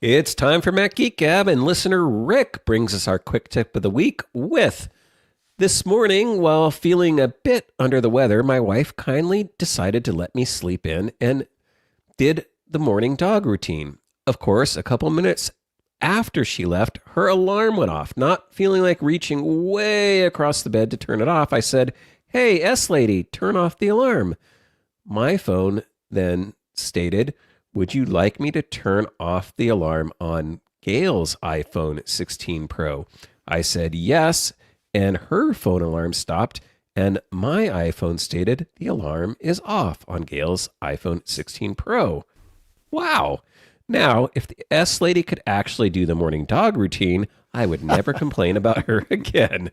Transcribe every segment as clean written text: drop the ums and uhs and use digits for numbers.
It's time for Mac Geek Gab, and listener Rick brings us our quick tip of the week with this morning, while feeling a bit under the weather, my wife kindly decided to let me sleep in and did the morning dog routine. Of course, a couple minutes after she left, her alarm went off. Not feeling like reaching way across the bed to turn it off, I said, "Hey, S-Lady, turn off the alarm." My phone then stated, "Would you like me to turn off the alarm on Gail's iPhone 16 Pro?" I said yes, and her phone alarm stopped, and my iPhone stated the alarm is off on Gail's iPhone 16 Pro. Wow. Now, if the S-Lady could actually do the morning dog routine, I would never complain about her again.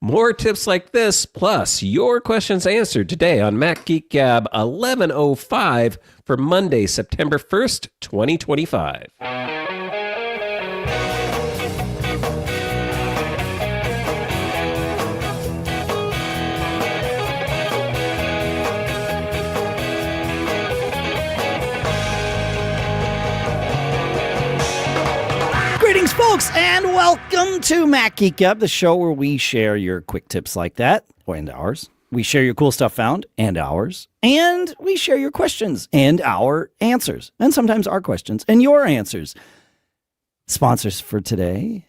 More tips like this, plus your questions answered today on Mac Geek Gab 1105 for Monday, September 1st, 2025. Greetings, folks, and welcome to Mac Geek Gab, the show where we share your quick tips like that, and ours. We share your cool stuff found, and ours. And we share your questions, and our answers. And sometimes our questions, and your answers. Sponsors for today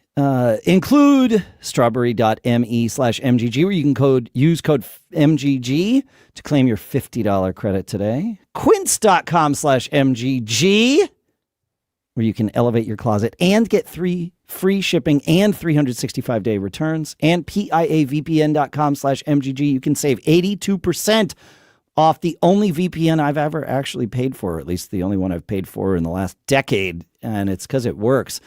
include strawberry.me/MGG, where you can use code MGG to claim your $50 credit today. Quince.com/MGG, where you can elevate your closet and get free shipping and 365-day returns. And piavpn.com/MGG. You can save 82% off the only VPN I've ever actually paid for, or at least the only one I've paid for in the last decade, and it's because it works.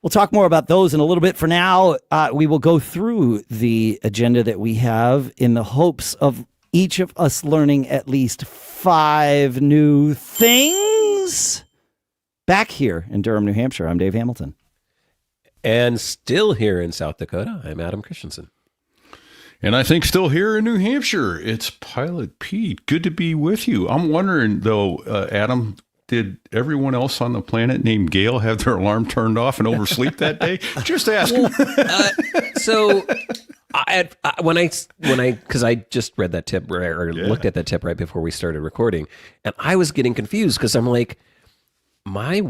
We'll talk more about those in a little bit. For now, we will go through the agenda that we have in the hopes of each of us learning at least 5 new things. Back here in Durham, New Hampshire, I'm Dave Hamilton. And still here in South Dakota, I'm Adam Christensen. And I think still here in New Hampshire, it's Pilot Pete. Good to be with you. I'm wondering, though, Adam, did everyone else on the planet named Gail have their alarm turned off and oversleep that day? Just asking. Because I just read that tip looked at that tip right before we started recording, and I was getting confused because I'm like, my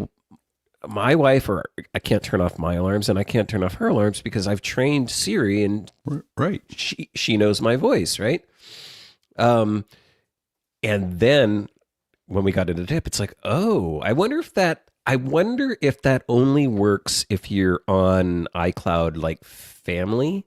wife, or I can't turn off my alarms and I can't turn off her alarms because I've trained Siri and right. She knows my voice, right? And then when we got into the tip, it's like, oh, I wonder if that only works if you're on iCloud like family.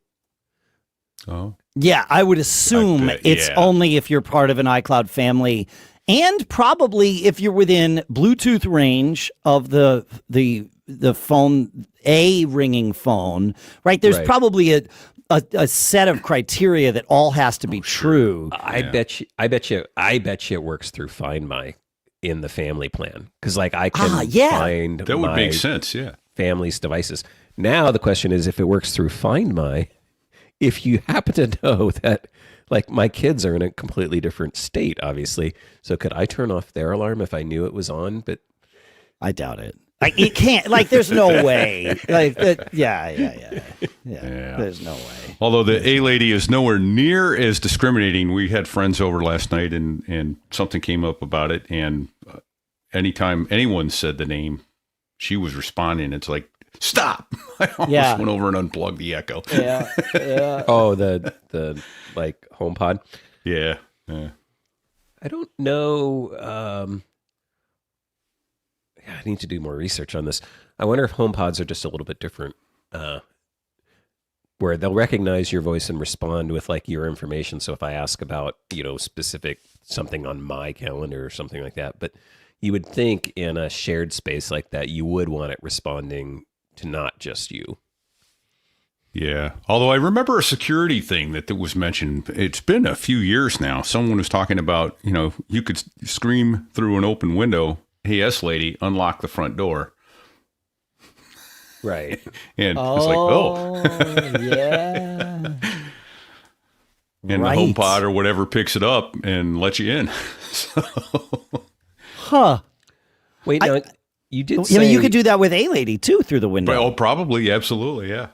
Oh. Yeah, I would assume it's only if you're part of an iCloud family. And probably if you're within Bluetooth range of the phone, a ringing phone, right? There's probably a set of criteria that all has to be true. I bet you it works through Find My in the family plan, because like I can find that would make sense. Yeah, family's devices. Now the question is if it works through Find My. If you happen to know that, like, my kids are in a completely different state, obviously. So could I turn off their alarm if I knew it was on? But I doubt it. Like, it can't. Like, there's no way. Like, yeah. There's no way. Although the A-lady is nowhere near as discriminating. We had friends over last night, and something came up about it. And anytime anyone said the name, she was responding. It's like, stop! I almost went over and unplugged the Echo. Yeah. Oh, the like HomePod. Yeah. I don't know. I need to do more research on this. I wonder if HomePods are just a little bit different, where they'll recognize your voice and respond with like your information. So if I ask about specific something on my calendar or something like that, but you would think in a shared space like that, you would want it responding to not just you. Yeah. Although I remember a security thing that was mentioned. It's been a few years now. Someone was talking about, you could scream through an open window, "Hey, S-Lady, unlock the front door." Right. And it's like, oh. Yeah. And the HomePod or whatever picks it up and lets you in. Huh. Wait, now, You did I say mean, you could do that with A Lady too through the window. Oh, probably, absolutely, yeah.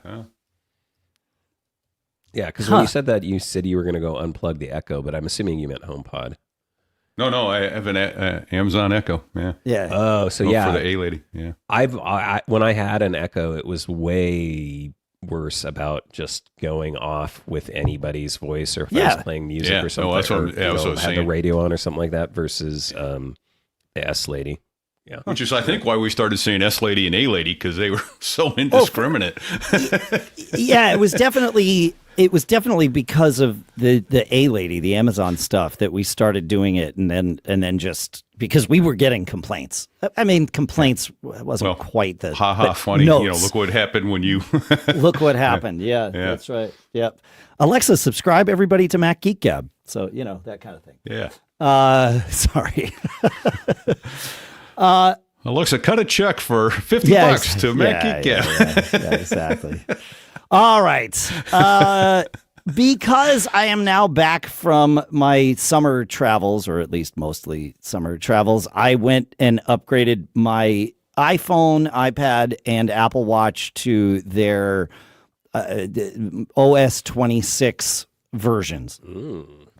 Yeah, because when you said that, you said you were going to go unplug the Echo, but I'm assuming you meant HomePod. No, I have an Amazon Echo. Yeah. Yeah. Oh, so Go yeah, for the A Lady. Yeah. When I had an Echo, it was way worse about just going off with anybody's voice, or if I was playing music or something. That's what, that's what I was had saying. the radio on or something like that versus the S Lady. Yeah. Which is, I think, why we started saying S Lady and A Lady, because they were so indiscriminate. Yeah, it was definitely because of the A Lady, the Amazon stuff, that we started doing it, and then just because we were getting complaints. I mean, complaints wasn't quite the funny. Notes. Look what happened when you look what happened. Yeah, that's right. Yep. Alexa, subscribe everybody to Mac Geek Gab. So that kind of thing. Yeah. Sorry. Alexa, cut a check for $50 to Mac Geek Gab. Yeah, exactly. All right. Because I am now back from my summer travels, or at least mostly summer travels, I went and upgraded my iPhone, iPad, and Apple Watch to their OS 26 versions.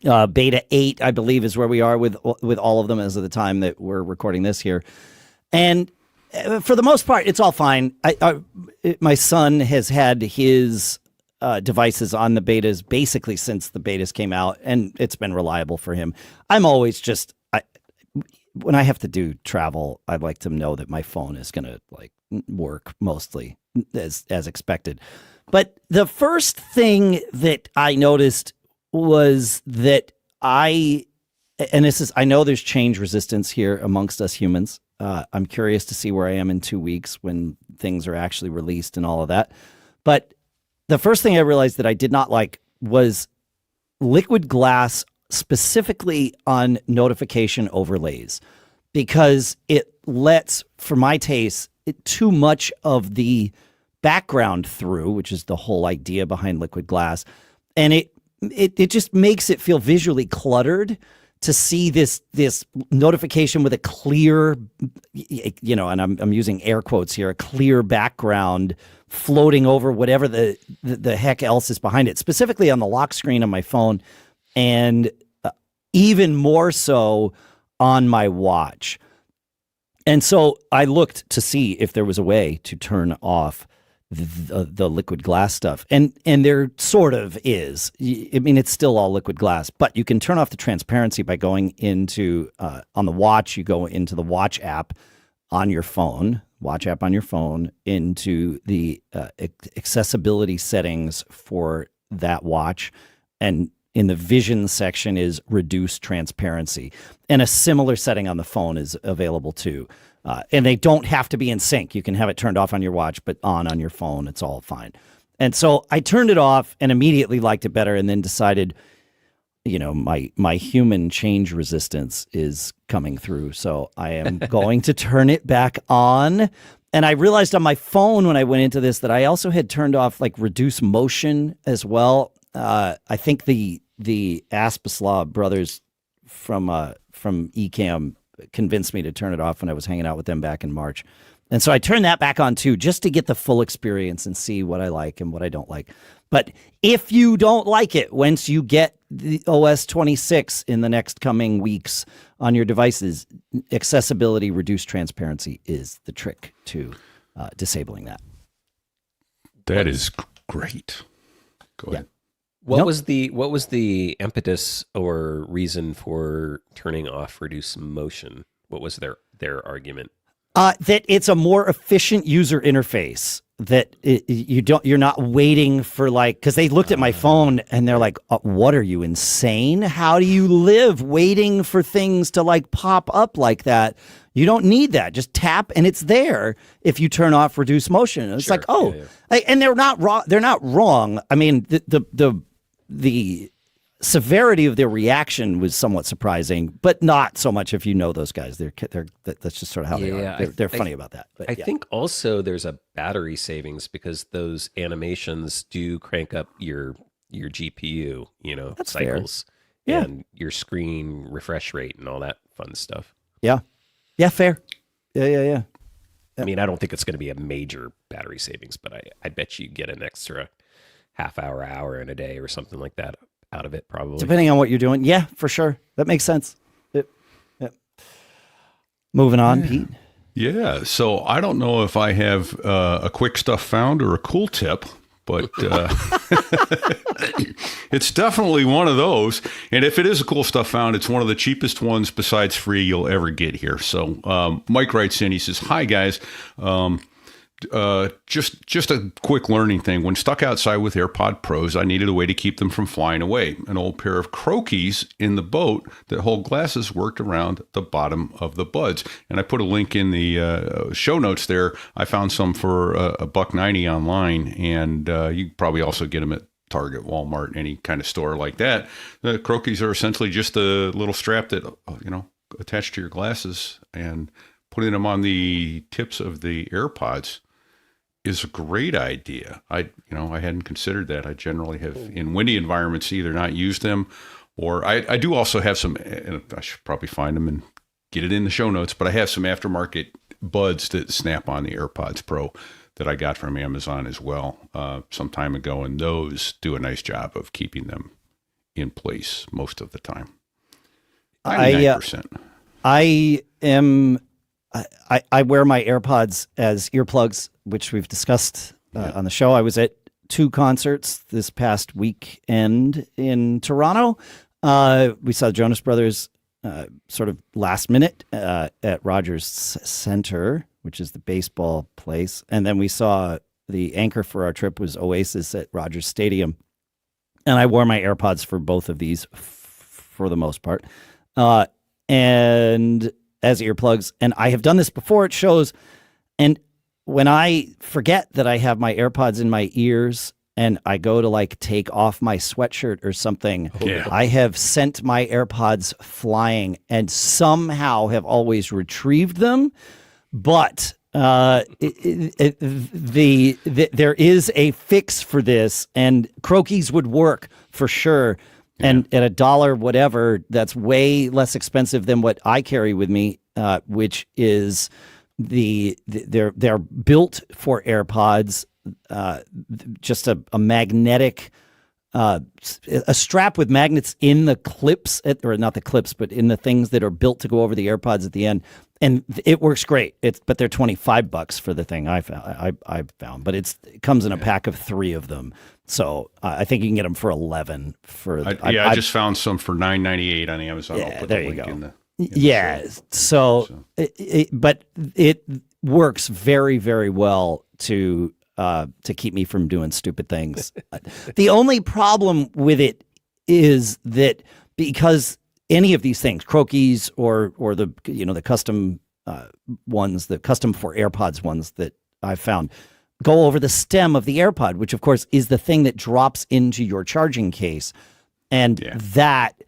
Beta 8, I believe, is where we are with all of them as of the time that we're recording this here. And for the most part, it's all fine. My son has had his devices on the betas basically since the betas came out, and it's been reliable for him. I'm always when I have to do travel, I'd like to know that my phone is going to work mostly as expected. But the first thing that I noticed was that I know there's change resistance here amongst us humans. I'm curious to see where I am in 2 weeks when things are actually released and all of that. But the first thing I realized that I did not like was liquid glass, specifically on notification overlays, because it lets, for my taste, too much of the background through, which is the whole idea behind liquid glass. And it just makes it feel visually cluttered to see this notification with a clear, and I'm using air quotes here, a clear background floating over whatever the heck else is behind it, specifically on the lock screen on my phone, and even more so on my watch. And so I looked to see if there was a way to turn off the liquid glass stuff. And there sort of is. I mean, it's still all liquid glass, but you can turn off the transparency by going into, on the watch, you go into the watch app on your phone, into the accessibility settings for that watch. And in the vision section is reduce transparency. And a similar setting on the phone is available too. And they don't have to be in sync. You can have it turned off on your watch, but on your phone. It's all fine. And so I turned it off and immediately liked it better, and then decided, my human change resistance is coming through. So I am going to turn it back on. And I realized on my phone when I went into this that I also had turned off reduce motion as well. I think the Aspaslaw brothers from Ecamm convinced me to turn it off when I was hanging out with them back in March. And so I turned that back on too, just to get the full experience and see what I like and what I don't like. But if you don't like it, once you get the OS 26 in the next coming weeks on your devices, accessibility, reduced transparency is the trick to disabling that. That is great. Go ahead. What was the impetus or reason for turning off reduce motion? What was their argument? That it's a more efficient user interface. That you're not waiting for because they looked at my phone and they're like, "What are you, insane? How do you live waiting for things to pop up like that? You don't need that. Just tap and it's there. If you turn off reduce motion, and it's and they're not wrong. They're not wrong. I mean, the severity of their reaction was somewhat surprising, but not so much if you know those guys. That's just sort of how they are. They're funny about that. But I think also there's a battery savings because those animations do crank up your GPU, that's cycles, fair. And your screen refresh rate and all that fun stuff. Yeah, fair. Yeah. I mean, I don't think it's going to be a major battery savings, but I bet you get an extra half hour in a day or something like that out of it, probably. Depending on what you're doing. Yeah, for sure. That makes sense. Yep. Moving on, Pete. Yeah, so I don't know if I have a quick stuff found or a cool tip, but it's definitely one of those. And if it is a cool stuff found, it's one of the cheapest ones besides free you'll ever get here. So Mike writes in, he says, "Hi guys, just a quick learning thing. When stuck outside with AirPod Pros, I needed a way to keep them from flying away. An old pair of Croakies in the boat that hold glasses worked around the bottom of the buds." And I put a link in the show notes there. I found some for $1.90 online, and you probably also get them at Target, Walmart, any kind of store like that. The Croakies are essentially just a little strap that, attached to your glasses, and putting them on the tips of the AirPods is a great idea. I hadn't considered that. I generally have, in windy environments, either not used them, or I do also have some, and I should probably find them and get it in the show notes, but I have some aftermarket buds that snap on the AirPods Pro that I got from Amazon as well some time ago, and those do a nice job of keeping them in place most of the time. 99%. I wear my AirPods as earplugs, which we've discussed on the show. I was at 2 concerts this past weekend in Toronto. We saw the Jonas Brothers sort of last minute at Rogers Centre, which is the baseball place. And then we saw the anchor for our trip was Oasis at Rogers Stadium. And I wore my AirPods for both of these for the most part. And as earplugs. And I have done this before at shows. And when I forget that I have my AirPods in my ears and I go to take off my sweatshirt or something, I have sent my AirPods flying and somehow have always retrieved them. But there is a fix for this, and Croakies would work for sure. And at $1 whatever, that's way less expensive than what I carry with me, which is they're built for AirPods, just a magnetic a strap with magnets in the clips, or not the clips, but in the things that are built to go over the AirPods at the end, and it works great. But they're $25 for the thing I found, but it comes in a pack of 3 of them. So I think you can get them for $11. I just found some for $9.98 on Amazon. Yeah, I'll put there the you link go. in the but it works very, very well to keep me from doing stupid things. The only problem with it is that because any of these things, Croakies or the the custom ones, the custom for AirPods ones that I've found, go over the stem of the AirPod, which of course is the thing that drops into your charging case, and that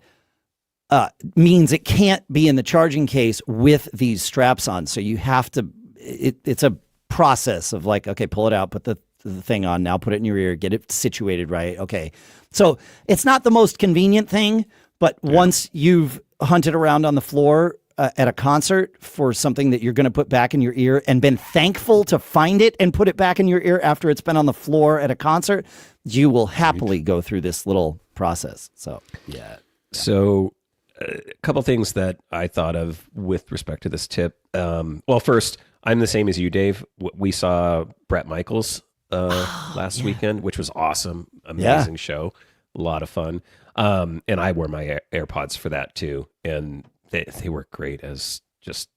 means it can't be in the charging case with these straps on. So you have to. It's a process of okay, pull it out, put the thing on, now put it in your ear, get it situated right. Okay. So it's not the most convenient thing, but once you've hunted around on the floor at a concert for something that you're going to put back in your ear and been thankful to find it and put it back in your ear after it's been on the floor at a concert, you will happily go through this little process. So, So a couple things that I thought of with respect to this tip. Well, first, I'm the same as you, Dave. We saw Bret Michaels last weekend, which was awesome. Amazing show. A lot of fun. And I wore my AirPods for that too. And they work great as just,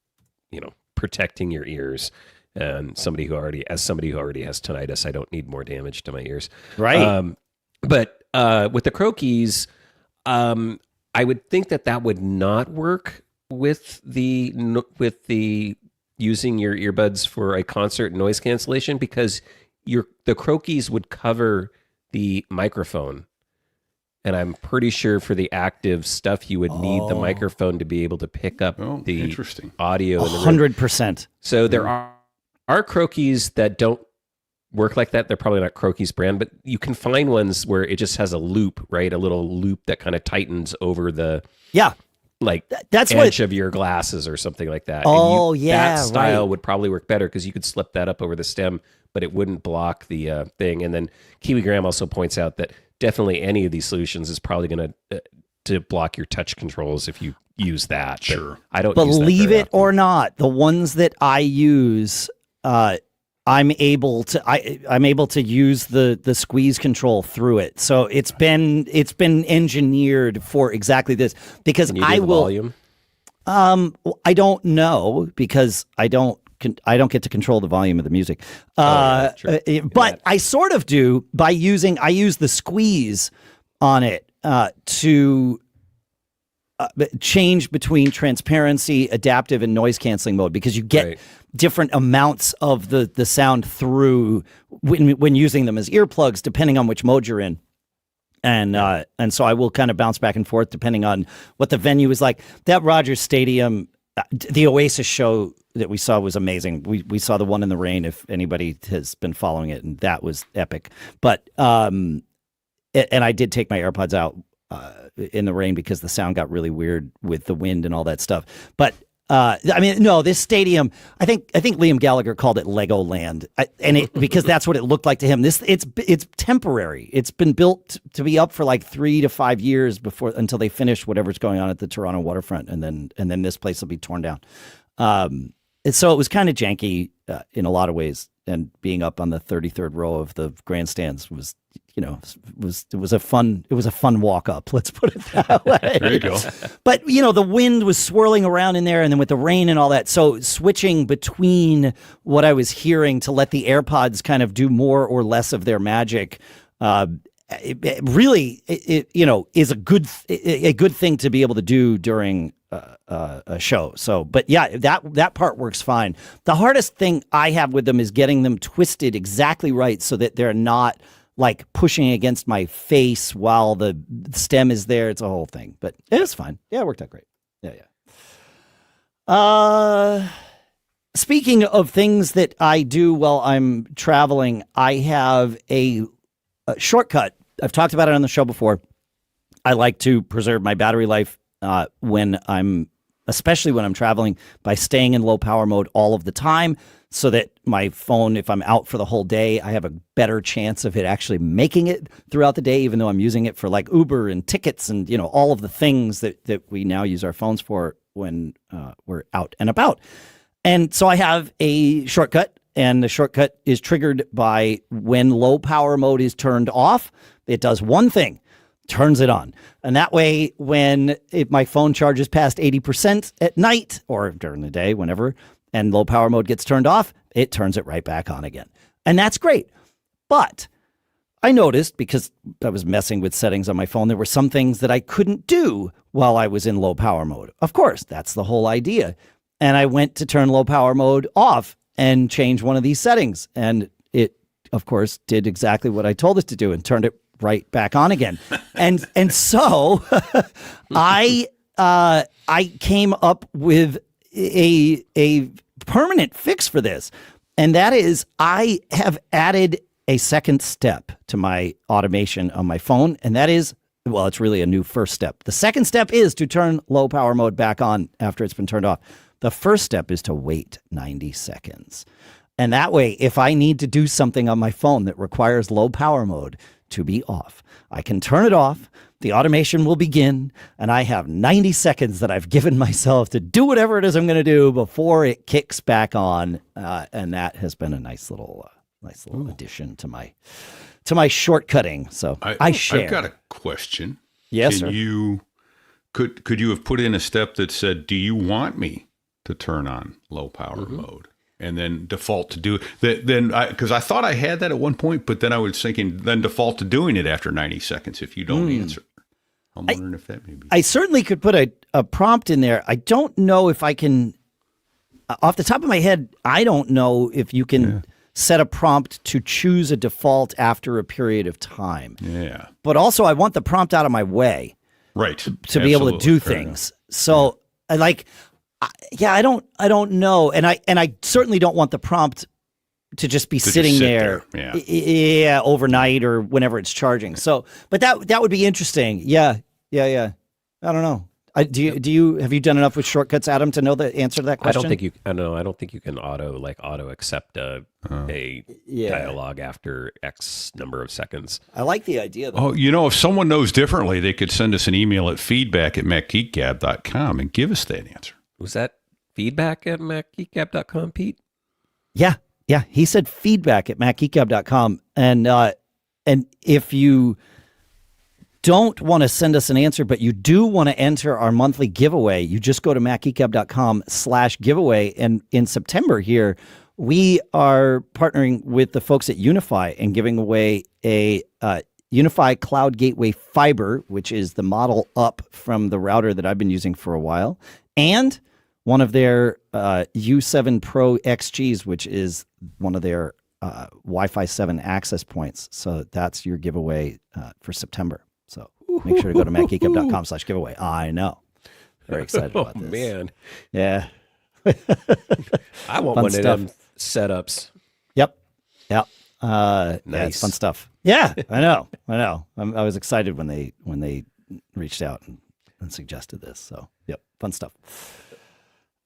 protecting your ears. And somebody who already has tinnitus, I don't need more damage to my ears. Right. But with the Croakies, I would think that would not work with the using your earbuds for a concert noise cancellation, because the Croakies would cover the microphone. And I'm pretty sure for the active stuff, you would need the microphone to be able to pick up the audio. 100%. So there are Croakies that don't work like that. They're probably not Croakies brand, but you can find ones where it just has a loop, right? A little loop that kind of tightens over the that's edge of your glasses or something like that. Oh, and yeah, that style right. would probably work better because you could slip that up over the stem, but it wouldn't block the thing. And then Kiwi Graham also points out that definitely any of these solutions is probably going to block your touch controls if you use that. Sure. But I don't Believe use that very it or not, the ones that I use, I'm able to use the squeeze control through it. So it's been engineered for exactly this because Can you do the volume? I don't know because I don't get to control the volume of the music. But I sort of do by I use the squeeze on it to change between transparency, adaptive, and noise canceling mode because you get different amounts of the sound through when using them as earplugs, depending on which mode you're in. And so I will kind of bounce back and forth depending on what the venue is like. That Rogers Stadium, the Oasis show that we saw was amazing. We saw the one in the rain, if anybody has been following it, and that was epic. But and I did take my AirPods out in the rain because the sound got really weird with the wind and all that stuff. But I mean, no, this stadium. I think Liam Gallagher called it Legoland, because that's what it looked like to him. It's temporary. It's been built to be up for like 3 to 5 years until they finish whatever's going on at the Toronto waterfront, and then this place will be torn down. And so it was kind of janky in a lot of ways, and being up on the 33rd row of the grandstands was. It was a fun walk up. Let's put it that way. There you go. But the wind was swirling around in there, and then with the rain and all that, so switching between what I was hearing to let the AirPods kind of do more or less of their magic, it really is a good thing to be able to do during a show. So, but yeah, that part works fine. The hardest thing I have with them is getting them twisted exactly right so that they're not like pushing against my face while the stem is there. It's a whole thing, but it was fine. Yeah, it worked out great. Yeah. Speaking of things that I do while I'm traveling, I have a shortcut. I've talked about it on the show before. I like to preserve my battery life especially when I'm traveling, by staying in low power mode all of the time, so that my phone, if I'm out for the whole day, I have a better chance of it actually making it throughout the day, even though I'm using it for like Uber and tickets and, all of the things that we now use our phones for when we're out and about. And so I have a shortcut, and the shortcut is triggered by when low power mode is turned off. It does one thing. Turns it on. And that way, if my phone charges past 80% at night or during the day, whenever, and low power mode gets turned off, it turns it right back on again. And that's great. But I noticed, because I was messing with settings on my phone, there were some things that I couldn't do while I was in low power mode. Of course, that's the whole idea. And I went to turn low power mode off and change one of these settings. And it, of course, did exactly what I told it to do and turned it right back on again. And so I came up with a permanent fix for this. And that is, I have added a second step to my automation on my phone. And that is, well, it's really a new first step. The second step is to turn low power mode back on after it's been turned off. The first step is to wait 90 seconds. And that way, if I need to do something on my phone that requires low power mode to be off, I can turn it off, the automation will begin, and I have 90 seconds that I've given myself to do whatever it is I'm going to do before it kicks back on. And that has been a nice little addition to my shortcutting. So I share. I've got a question. Yes, sir. Could you have put in a step that said, do you want me to turn on low power mode? And then default to do that. Then, because I thought I had that at one point, but then I was thinking, then default to doing it after 90 seconds if you don't answer. I'm wondering if that may be. I certainly could put a prompt in there. I don't know if I can, off the top of my head, I don't know if you can set a prompt to choose a default after a period of time. Yeah. But also, I want the prompt out of my way. Right. To be able to do things. So I don't know. And I certainly don't want the prompt to just be sitting there. Yeah. Overnight or whenever it's charging. So, but that would be interesting. Yeah. I don't know. Do you have you done enough with shortcuts, Adam, to know the answer to that question? I don't think you can auto accept a dialogue after X number of seconds. I like the idea, though. Oh, if someone knows differently, they could send us an email at feedback@macgeekgab.com and give us that answer. Was that feedback@macgeekgab.com, Pete? Yeah. He said feedback@macgeekgab.com. And if you don't want to send us an answer, but you do want to enter our monthly giveaway, you just go to macgeekgab.com/giveaway. And in September here, we are partnering with the folks at Unify and giving away a Unify Cloud Gateway Fiber, which is the model up from the router that I've been using for a while, and one of their U7 Pro XGs, which is one of their Wi-Fi 7 access points. So that's your giveaway for September. So make sure to go to macgeekgab.com/giveaway. I know. Very excited about this. Oh, man. Yeah. I want one of them setups. Yep. Nice. Nice. Yeah, it's fun stuff. Yeah, I know. I was excited when they reached out and suggested this. So, yep, fun stuff.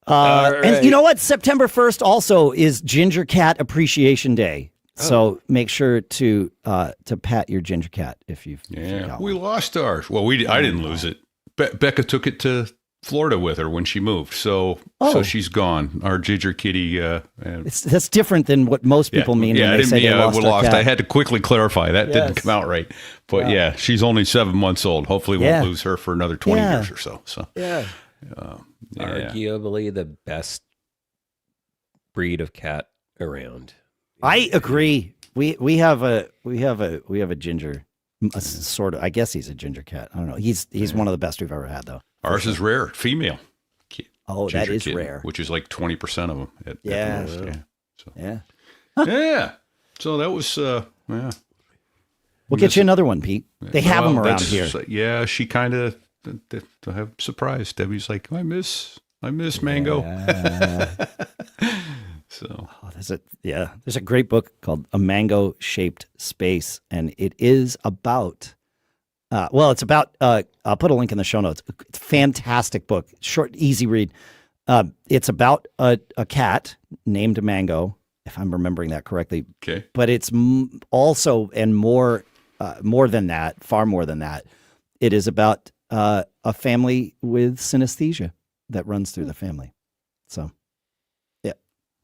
And you know what? September 1st also is Ginger Cat Appreciation Day. So make sure to pat your ginger cat if you've got we one. lost ours. Well, I didn't lose it. Becca took it to Florida with her when she moved, so she's gone. Our ginger kitty. That's different than what most people mean when they say they lost a cat. I had to quickly clarify that didn't come out right. But she's only 7 months old. Hopefully, we won't lose her for another 20 years or so. So Arguably the best breed of cat around. I agree. We have a ginger, sort of. I guess he's a ginger cat. I don't know. He's one of the best we've ever had, though. Ours is rare, female. Oh, that is rare. Which is like 20% of them at the most. So that was We'll get you another one, Pete. They have them around here. Yeah, she kind of have surprised. Debbie's like, I miss Mango. So there's a great book called A Mango-Shaped Space, and it is about I'll put a link in the show notes. It's a fantastic book, short, easy read. It's about a cat named Mango, if I'm remembering that correctly. Okay. But it's also, and more than that, far more than that, it is about a family with synesthesia that runs through the family. So, yeah,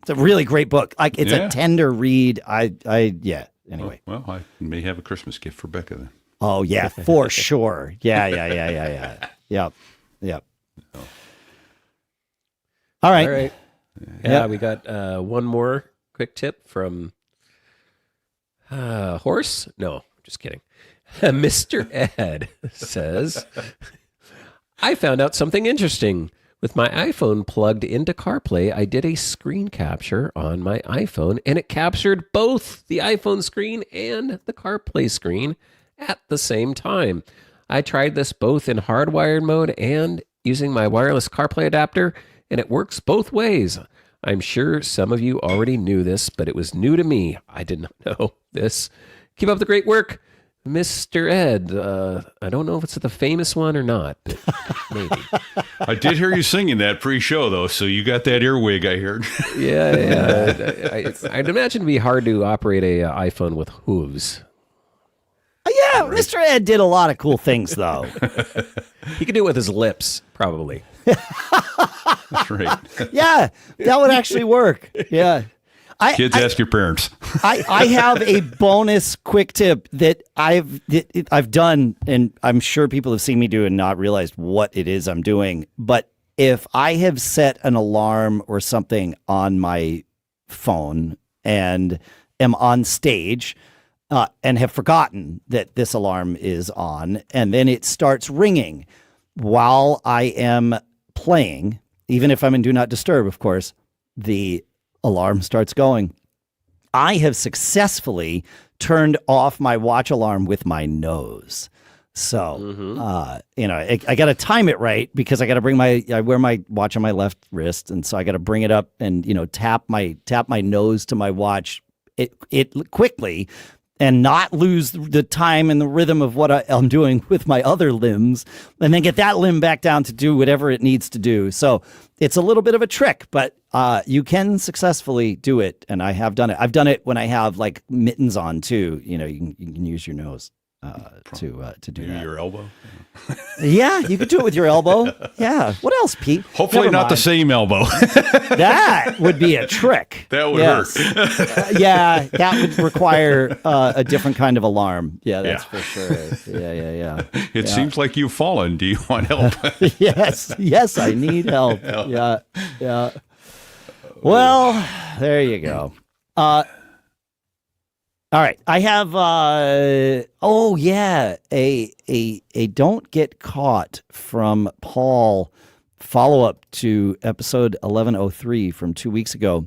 it's a really great book. Like, it's a tender read. Anyway. Well, I may have a Christmas gift for Becca then. Oh yeah, for sure. Yeah. Yep. All right. Yeah, we got one more quick tip from Horse. No, just kidding. Mr. Ed says, I found out something interesting. With my iPhone plugged into CarPlay, I did a screen capture on my iPhone, and it captured both the iPhone screen and the CarPlay screen at the same time. I tried this both in hardwired mode and using my wireless CarPlay adapter, and it works both ways. I'm sure some of you already knew this, but it was new to me. I did not know this. Keep up the great work, Mr. Ed. I don't know if it's the famous one or not, but maybe. I did hear you singing that pre-show, though, so you got that earwig, I heard. I'd imagine it'd be hard to operate a iPhone with hooves. Yeah, Mr. Ed did a lot of cool things, though. He could do it with his lips, probably. That's right. Yeah, that would actually work. Yeah. Kids, ask your parents. I have a bonus quick tip that I've done, and I'm sure people have seen me do and not realized what it is I'm doing. But if I have set an alarm or something on my phone and am on stage and have forgotten that this alarm is on, and then it starts ringing while I am playing, even if I'm in Do Not Disturb, of course, the alarm starts going. I have successfully turned off my watch alarm with my nose. So, I got to time it right because I got to I wear my watch on my left wrist. And so I got to bring it up and, tap my nose to my watch it quickly and not lose the time and the rhythm of what I'm doing with my other limbs, and then get that limb back down to do whatever it needs to do. So it's a little bit of a trick, but you can successfully do it, and I have done it. I've done it when I have like mittens on too. You know, you can use your nose to do that. Your elbow. Yeah, you could do it with your elbow. Yeah. What else, Pete? Hopefully Never not mind. the same elbow. That would be a trick. That would hurt. Yeah, that would require a different kind of alarm. Yeah, that's for sure. Yeah. It seems like you've fallen. Do you want help? Yes, I need help. Yeah. Well, there you go. All right, I have a don't get caught from Paul follow-up to episode 1103 from 2 weeks ago.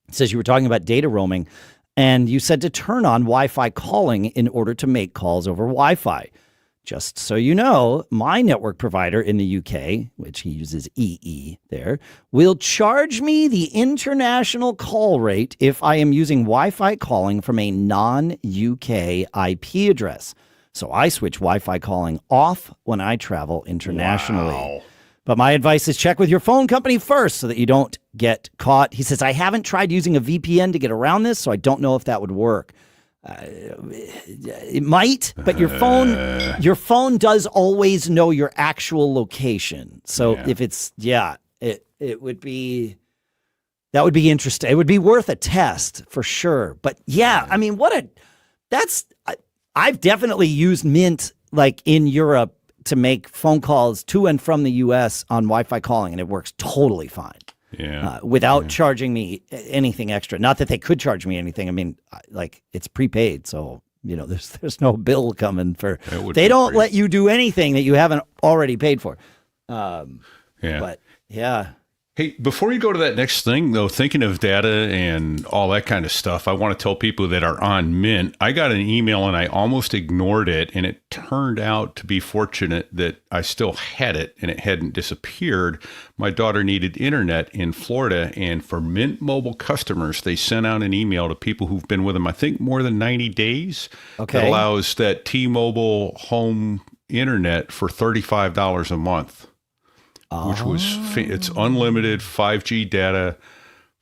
It says you were talking about data roaming, and you said to turn on Wi-Fi calling in order to make calls over Wi-Fi. Just so you know, my network provider in the UK, which he uses EE there, will charge me the international call rate if I am using Wi-Fi calling from a non-UK IP address. So I switch Wi-Fi calling off when I travel internationally. Wow. But my advice is check with your phone company first so that you don't get caught. He says, I haven't tried using a VPN to get around this, so I don't know if that would work. It might, but your phone does always know your actual location. So if it's it would be that would be interesting. It would be worth a test for sure. But I mean, I've definitely used Mint like in Europe to make phone calls to and from the US on Wi-Fi calling, and it works totally fine. Without charging me anything extra. Not that they could charge me anything. I mean, like it's prepaid, so you know there's no bill coming for. They don't let you do anything that you haven't already paid for. But yeah. Hey, before you go to that next thing, though, thinking of data and all that kind of stuff, I want to tell people that are on Mint, I got an email and I almost ignored it, and it turned out to be fortunate that I still had it and it hadn't disappeared. My daughter needed internet in Florida, and for Mint Mobile customers, they sent out an email to people who've been with them, I think, more than 90 days. Okay. That allows that T-Mobile home internet for $35 a month. Which was it's unlimited 5G data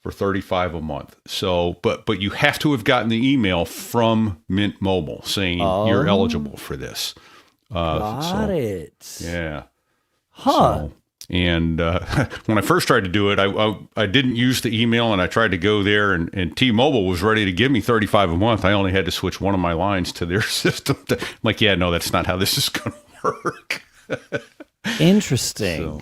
for $35 a month. So, but you have to have gotten the email from Mint Mobile saying you're eligible for this. Got it. Yeah. Huh. So, and when I first tried to do it, I didn't use the email, and I tried to go there, and T-Mobile was ready to give me $35 a month. I only had to switch one of my lines to their system. I'm like, no, that's not how this is going to work. Interesting. So,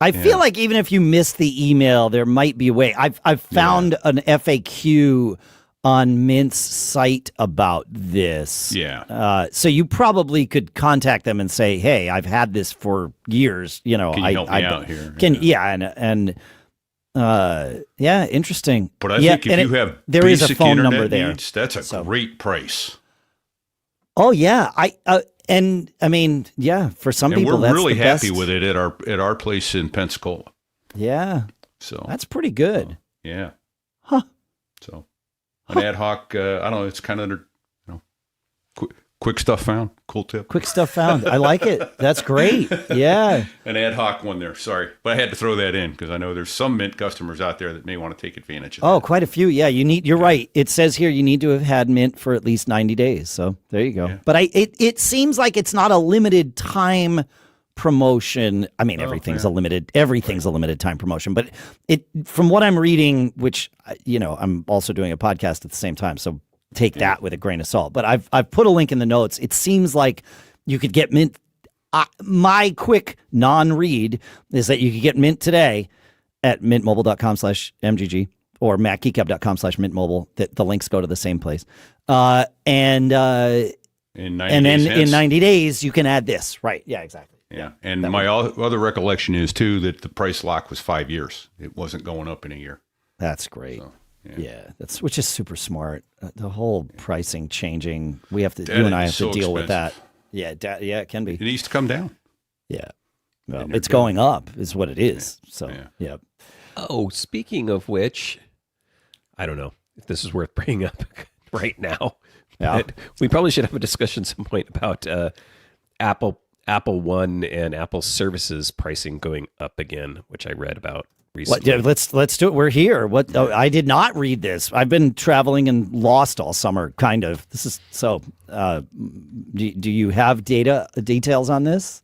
I feel like even if you miss the email, there might be a way. I've found an FAQ on Mint's site about this. Yeah. So you probably could contact them and say, "Hey, I've had this for years. You know, can you help me out here?" Interesting. But I think if you have there is a basic phone internet number there. needs, that's a great price. Oh yeah, and I mean, for some And people, we're that's really the happy best. with it at our place in Pensacola. Yeah, so that's pretty good. Yeah. Huh. So an ad hoc. I don't know. It's kind of quick stuff found. Cool tip. Quick stuff found. I like it. That's great. Yeah. An ad hoc one there. Sorry, but I had to throw that in because I know there's some Mint customers out there that may want to take advantage of that. Oh, quite a few. Yeah, you're right. It says here you need to have had Mint for at least 90 days. So there you go. Yeah. But it seems like it's not a limited time promotion. I mean, everything's a limited time promotion. But from what I'm reading, which I'm also doing a podcast at the same time, so take that with a grain of salt. But I've put a link in the notes. It seems like you could get Mint. My quick non-read is that you could get Mint today at mintmobile.com/MGG or macgeekgab.com/mintmobile. The links go to the same place. In 90 days, you can add this. Right. Yeah, exactly. Yeah. And my other recollection is, too, that the price lock was 5 years. It wasn't going up in a year. That's great. So, yeah, which is super smart. The whole pricing changing, you and I have to deal with that. Yeah, it can be. It needs to come down. Yeah, well, it's going up, is what it is. Yeah. So, yeah. Oh, speaking of which, I don't know if this is worth bringing up right now, Yeah. We probably should have a discussion at some point about Apple One and Apple services pricing going up again, which I read about recently. Let's do it. We're here. What? Oh, I did not read this. I've been traveling and lost all summer, kind of. This is so. Do you have details on this?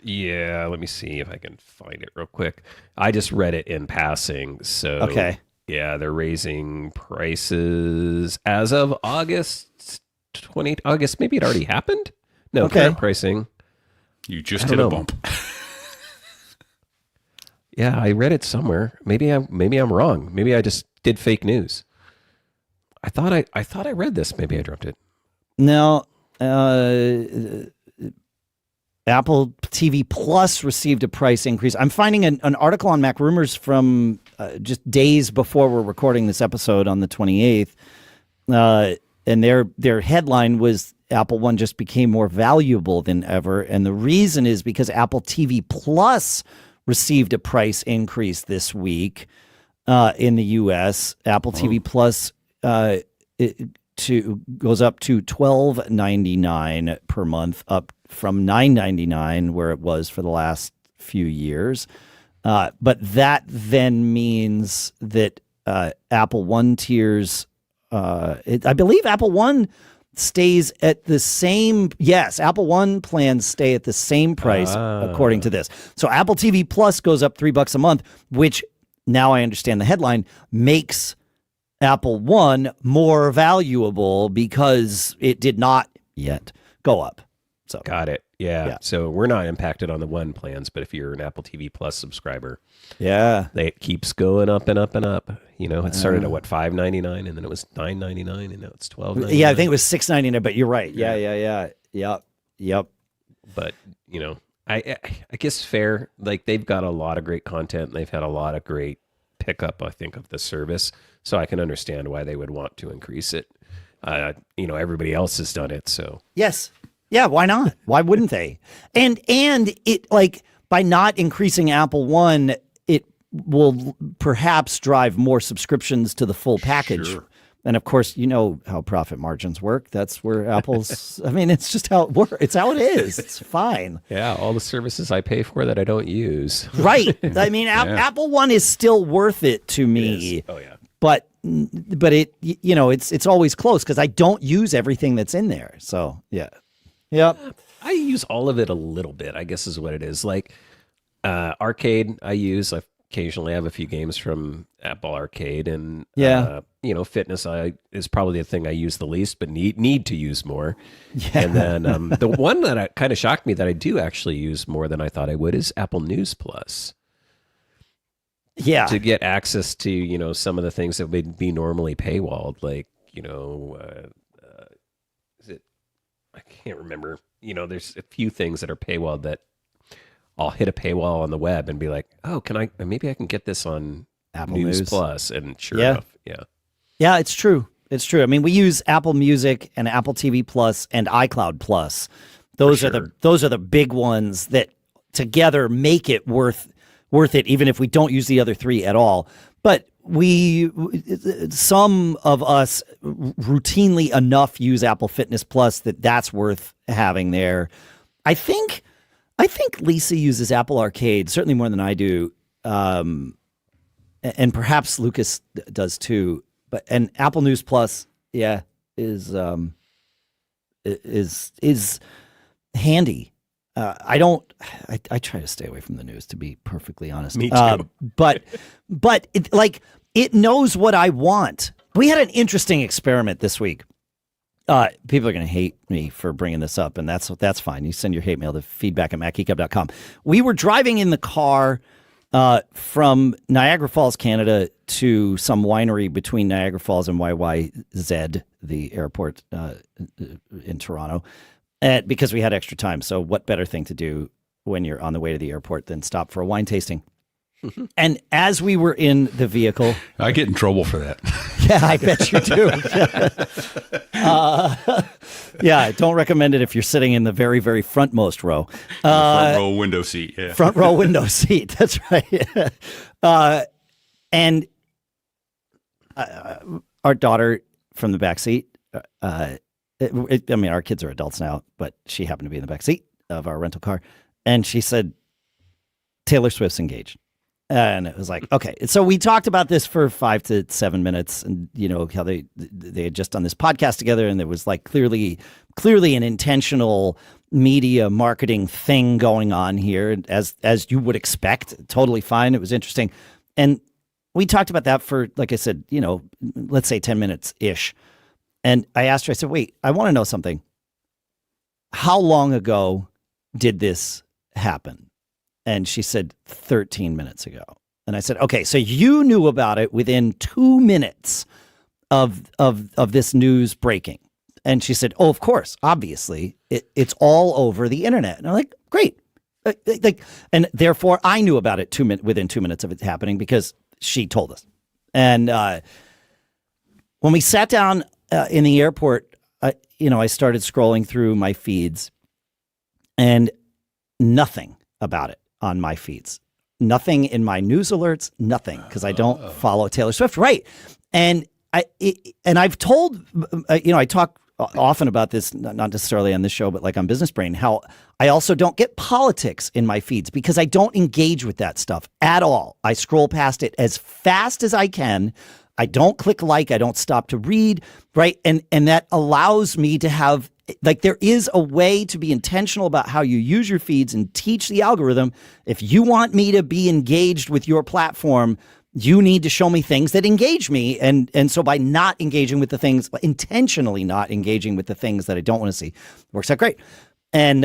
Yeah, let me see if I can find it real quick. I just read it in passing. So Okay. Yeah, they're raising prices as of August. Maybe it already happened. No, Okay. current pricing. You just I hit don't a know. bump. Yeah, I read it somewhere. Maybe I'm wrong. Maybe I just did fake news. I thought I read this. Maybe I dreamt it. No. Apple TV Plus received a price increase. I'm finding an article on Mac Rumors from just days before we're recording this episode on the 28th, and their headline was Apple One just became more valuable than ever, and the reason is because Apple TV Plus received a price increase this week in the U.S. Apple TV Plus goes up to $12.99 per month, up from $9.99 where it was for the last few years. But that then means that Apple One tiers, I believe Apple One stays at the same. Yes, Apple One plans stay at the same price according to this. So Apple TV Plus goes up $3 a month, which now I understand the headline makes Apple One more valuable because it did not yet go up. So Got it. Yeah. So we're not impacted on the One plans, but if you're an Apple TV Plus subscriber, it keeps going up and up and up. You know, it started at what, $5.99, and then it was $9.99, and now it's $12.99. Yeah, I think it was $6.99, but you're right. Yep. But you know, I guess fair. Like they've got a lot of great content, and they've had a lot of great pickup, I think, of the service. So I can understand why they would want to increase it. You know, everybody else has done it, so Yes. Yeah, why not? Why wouldn't they? And it, like, by not increasing Apple One, it will perhaps drive more subscriptions to the full package. Sure. And of course, you know how profit margins work. That's where Apple's, I mean, it's just how it works. It's how it is. It's fine. yeah, all the services I pay for that I don't use. Right. I mean, Apple One is still worth it to me. Oh yeah. But it, you know, it's always close because I don't use everything that's in there. So, yeah. Yep. I use all of it a little bit, I guess is what it is. Like arcade I use. I occasionally have a few games from Apple Arcade, and you know, fitness is probably the thing I use the least, but need to use more. Yeah. And then the one that kind of shocked me that I do actually use more than I thought I would is Apple News Plus. Yeah. To get access to, you know, some of the things that would be normally paywalled, like, you know, I can't remember. You know, there's a few things that are paywalled that I'll hit a paywall on the web and be like, oh, maybe I can get this on Apple News News Plus. And sure enough, yeah. Yeah, it's true. It's true. I mean, we use Apple Music and Apple TV Plus and iCloud Plus. Those are the big ones that together make it worth it, even if we don't use the other three at all. But some of us routinely enough use Apple Fitness Plus that's worth having there. I think Lisa uses Apple Arcade certainly more than I do, and perhaps Lucas does too. And Apple News Plus, is handy. I try to stay away from the news, to be perfectly honest. Me too. But it knows what I want. We had an interesting experiment this week. People are going to hate me for bringing this up, and that's fine. You send your hate mail to feedback@macgeekgab.com. We were driving in the car from Niagara Falls, Canada, to some winery between Niagara Falls and YYZ, the airport in Toronto, because we had extra time. So what better thing to do when you're on the way to the airport than stop for a wine tasting? And as we were in the vehicle... I get in trouble for that. Yeah, I bet you do. Yeah, don't recommend it if you're sitting in the very, very frontmost row. Front row window seat, yeah. Front row window seat, that's right. And our daughter from the back seat I mean, our kids are adults now, but she happened to be in the back seat of our rental car. And she said, Taylor Swift's engaged. And it was like, okay. So we talked about this for 5 to 7 minutes, and how they had just done this podcast together, and there was like clearly an intentional media marketing thing going on here, as you would expect. Totally fine. It was interesting. And we talked about that for, like I said, let's say 10 minutes ish. And I asked her, I said, wait, I want to know something. How long ago did this happen? And she said 13 minutes ago. And I said, okay, so you knew about it within 2 minutes of this news breaking. And she said, oh, of course, obviously, it's all over the internet. And I'm like, great. And therefore, I knew about it within 2 minutes of it happening because she told us. And when we sat down in the airport, I started scrolling through my feeds, and nothing about it on my feeds. Nothing in my news alerts, nothing, because I don't follow Taylor Swift. Right. And I've told, I talk often about this, not necessarily on this show, but like on Business Brain, how I also don't get politics in my feeds because I don't engage with that stuff at all. I scroll past it as fast as I can. I don't click like, I don't stop to read, right? And that allows me to have, like, there is a way to be intentional about how you use your feeds and teach the algorithm. If you want me to be engaged with your platform, you need to show me things that engage me. And so by not engaging with the things, intentionally not engaging with the things that I don't want to see, works out great. And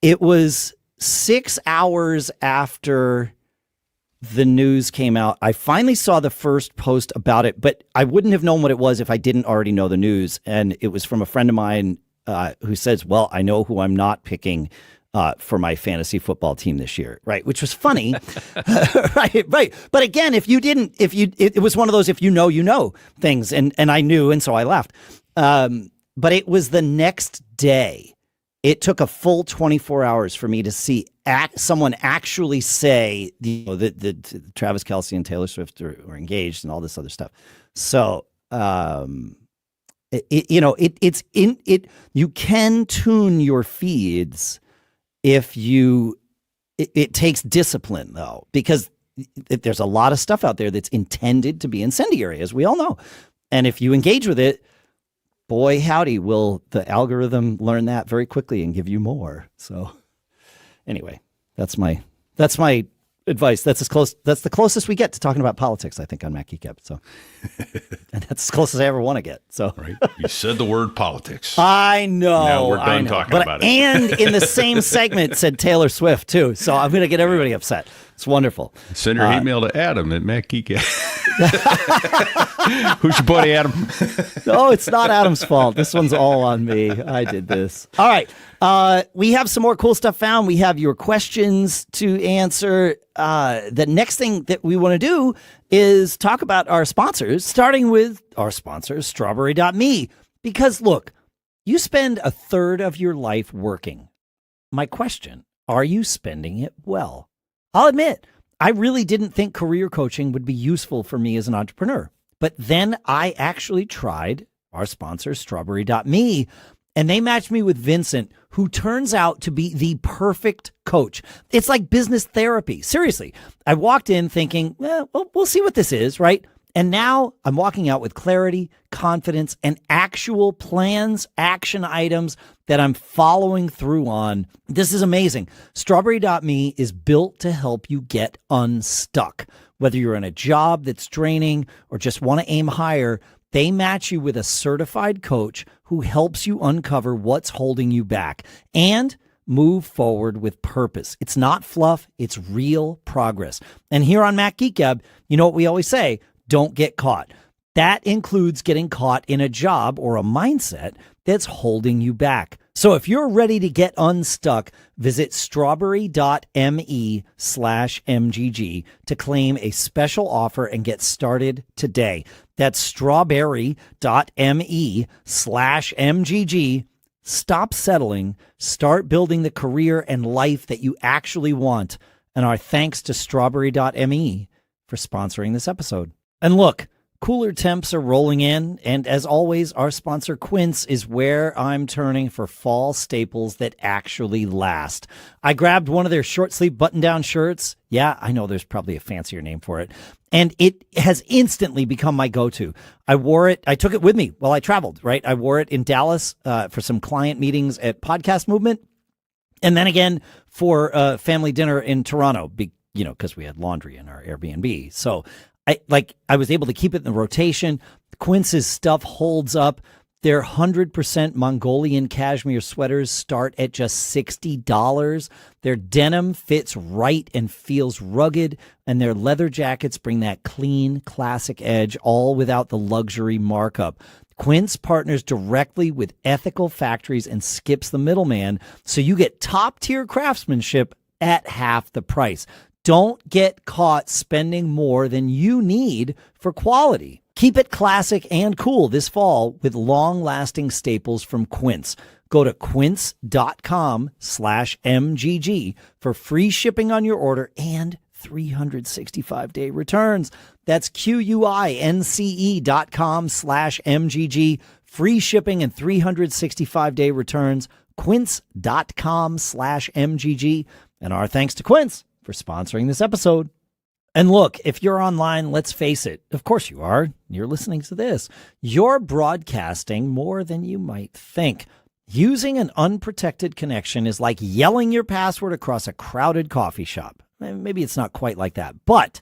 it was 6 hours after the news came out, I finally saw the first post about it, but I wouldn't have known what it was if I didn't already know the news. And it was from a friend of mine who says, well, I know who I'm not picking for my fantasy football team this year. Right. Which was funny. Right. But again, it was one of those, if you know things, and I knew. And so I laughed. But it was the next day. It took a full 24 hours for me to see someone actually say that Travis Kelce and Taylor Swift are engaged and all this other stuff. So, you can tune your feeds if it takes discipline, though, because there's a lot of stuff out there that's intended to be incendiary, as we all know. And if you engage with it, boy, howdy, will the algorithm learn that very quickly and give you more. So anyway, that's my advice. That's the closest we get to talking about politics, I think, on Mac Geek Gab. So, and that's as close as I ever want to get. So, right. You said the word politics. I know. Now we're done talking about it. And in the same segment said Taylor Swift too. So I'm going to get everybody upset. It's wonderful. Send your email to Adam at Mac Geek Gab. Who's your buddy, Adam? No, it's not Adam's fault. This one's all on me. I did this. All right. We have some more cool stuff found. We have your questions to answer. The next thing that we want to do is talk about our sponsors, starting with our sponsor, Strawberry.me. Because look, you spend a third of your life working. My question, are you spending it well? I'll admit, I really didn't think career coaching would be useful for me as an entrepreneur. But then I actually tried our sponsor, Strawberry.me, and they matched me with Vincent, who turns out to be the perfect coach. It's like business therapy. Seriously. I walked in thinking, well, we'll see what this is, right? And now I'm walking out with clarity, confidence, and actual plans, action items that I'm following through on. This is amazing. Strawberry.me is built to help you get unstuck. Whether you're in a job that's draining or just want to aim higher, they match you with a certified coach who helps you uncover what's holding you back and move forward with purpose. It's not fluff, it's real progress. And here on Mac Geek Gab, you know what we always say, don't get caught. That includes getting caught in a job or a mindset that's holding you back. So if you're ready to get unstuck, visit strawberry.me/MGG to claim a special offer and get started today. That's strawberry.me/MGG. Stop settling, start building the career and life that you actually want. And our thanks to strawberry.me for sponsoring this episode. And look, Cooler temps are rolling in, and as always, our sponsor Quince is where I'm turning for fall staples that actually last. I grabbed one of their short sleeve button down shirts. Yeah, I know there's probably a fancier name for it. And it has instantly become my go-to. I wore it. I took it with me while I traveled, right? I wore it in Dallas for some client meetings at Podcast Movement. And then again for family dinner in Toronto, because we had laundry in our Airbnb. So I was able to keep it in the rotation. Quince's stuff holds up. Their 100% Mongolian cashmere sweaters start at just $60. Their denim fits right and feels rugged, and their leather jackets bring that clean, classic edge, all without the luxury markup. Quince partners directly with ethical factories and skips the middleman, so you get top-tier craftsmanship at half the price. Don't get caught spending more than you need for quality. Keep it classic and cool this fall with long-lasting staples from Quince. Go to quince.com/MGG for free shipping on your order and 365-day returns. That's QUINCE.com/MGG. Free shipping and 365-day returns. Quince.com/MGG. And our thanks to Quince for sponsoring this episode. And look, if you're online, let's face it, of course you are. You're listening to this. You're broadcasting more than you might think. Using an unprotected connection is like yelling your password across a crowded coffee shop. Maybe it's not quite like that, but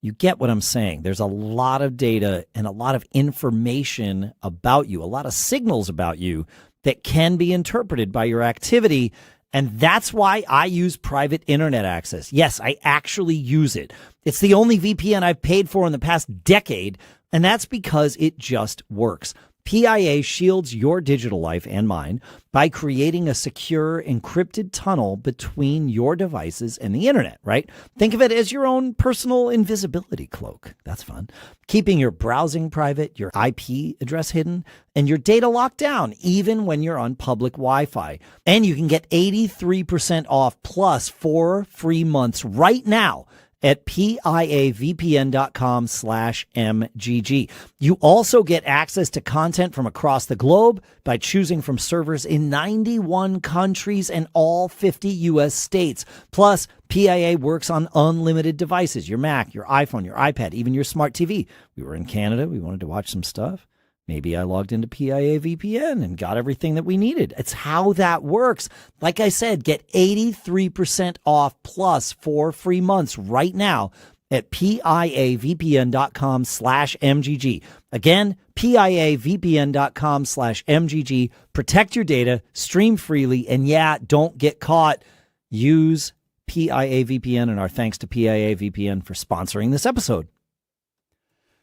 you get what I'm saying. There's a lot of data and a lot of information about you, a lot of signals about you that can be interpreted by your activity. And that's why I use private internet access. Yes, I actually use it. It's the only VPN I've paid for in the past decade, and that's because it just works. PIA shields your digital life and mine by creating a secure, encrypted tunnel between your devices and the internet, right? Think of it as your own personal invisibility cloak. That's fun. Keeping your browsing private, your IP address hidden, and your data locked down, even when you're on public Wi-Fi. And you can get 83% off plus 4 free months right now at piavpn.com/MGG. You also get access to content from across the globe by choosing from servers in 91 countries and all 50 U.S. states. Plus, PIA works on unlimited devices, your Mac, your iPhone, your iPad, even your smart TV. We were in Canada. We wanted to watch some stuff. Maybe I logged into PIA VPN and got everything that we needed. It's how that works. Like I said, get 83% off plus 4 free months right now at piavpn.com/MGG. Again, piavpn.com/MGG. Protect your data, stream freely, and yeah, don't get caught. Use PIA VPN, and our thanks to PIA VPN for sponsoring this episode.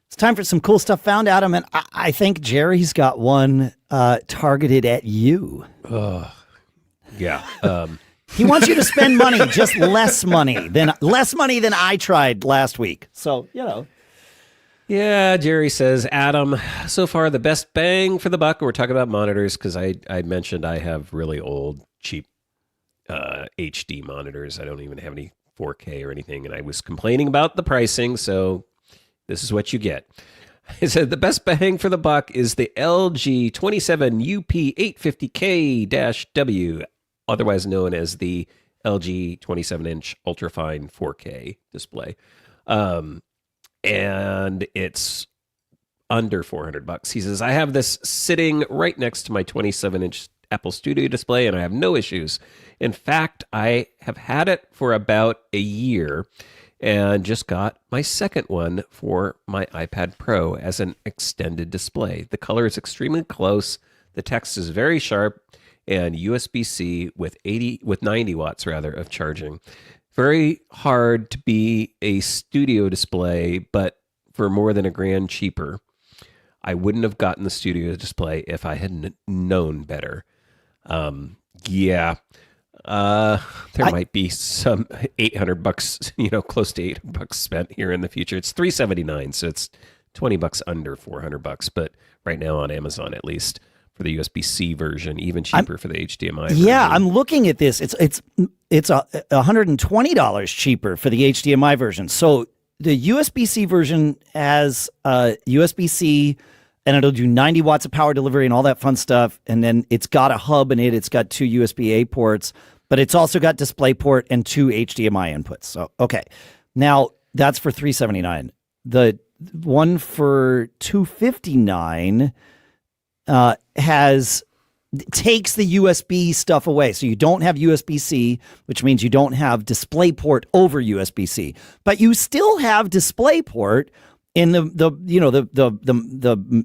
It's time for some cool stuff found, Adam, and I think Jerry's got one targeted at you. Yeah. He wants you to spend money, just less money than I tried last week. So, Yeah, Jerry says, Adam, so far the best bang for the buck. We're talking about monitors because I mentioned I have really old, cheap HD monitors. I don't even have any 4K or anything, and I was complaining about the pricing, so this is what you get. He said the best bang for the buck is the LG 27UP850K-W, otherwise known as the LG 27-inch Ultrafine 4K display. And it's under $400. He says, I have this sitting right next to my 27-inch Apple Studio display, and I have no issues. In fact, I have had it for about a year and just got my second one for my iPad Pro as an extended display. The color is extremely close. The text is very sharp and USB-C with 90 watts of charging. Very hard to be a studio display, but for more than $1,000 cheaper. I wouldn't have gotten the studio display if I hadn't known better. There might be some $800, close to $800 spent here in the future. It's $379, so it's $20 under $400. But right now on Amazon, at least for the USB-C version, even cheaper for the HDMI version. Yeah, I'm looking at this. It's $120 cheaper for the HDMI version. So USB-C version has USB-C, and it'll do 90 watts of power delivery and all that fun stuff. And then it's got a hub in it. It's got 2 USB-A ports, but it's also got DisplayPort and 2 HDMI inputs. So, okay. Now, that's for $379. The one for $259 takes the USB stuff away. So you don't have USB-C, which means you don't have DisplayPort over USB-C, but you still have DisplayPort in the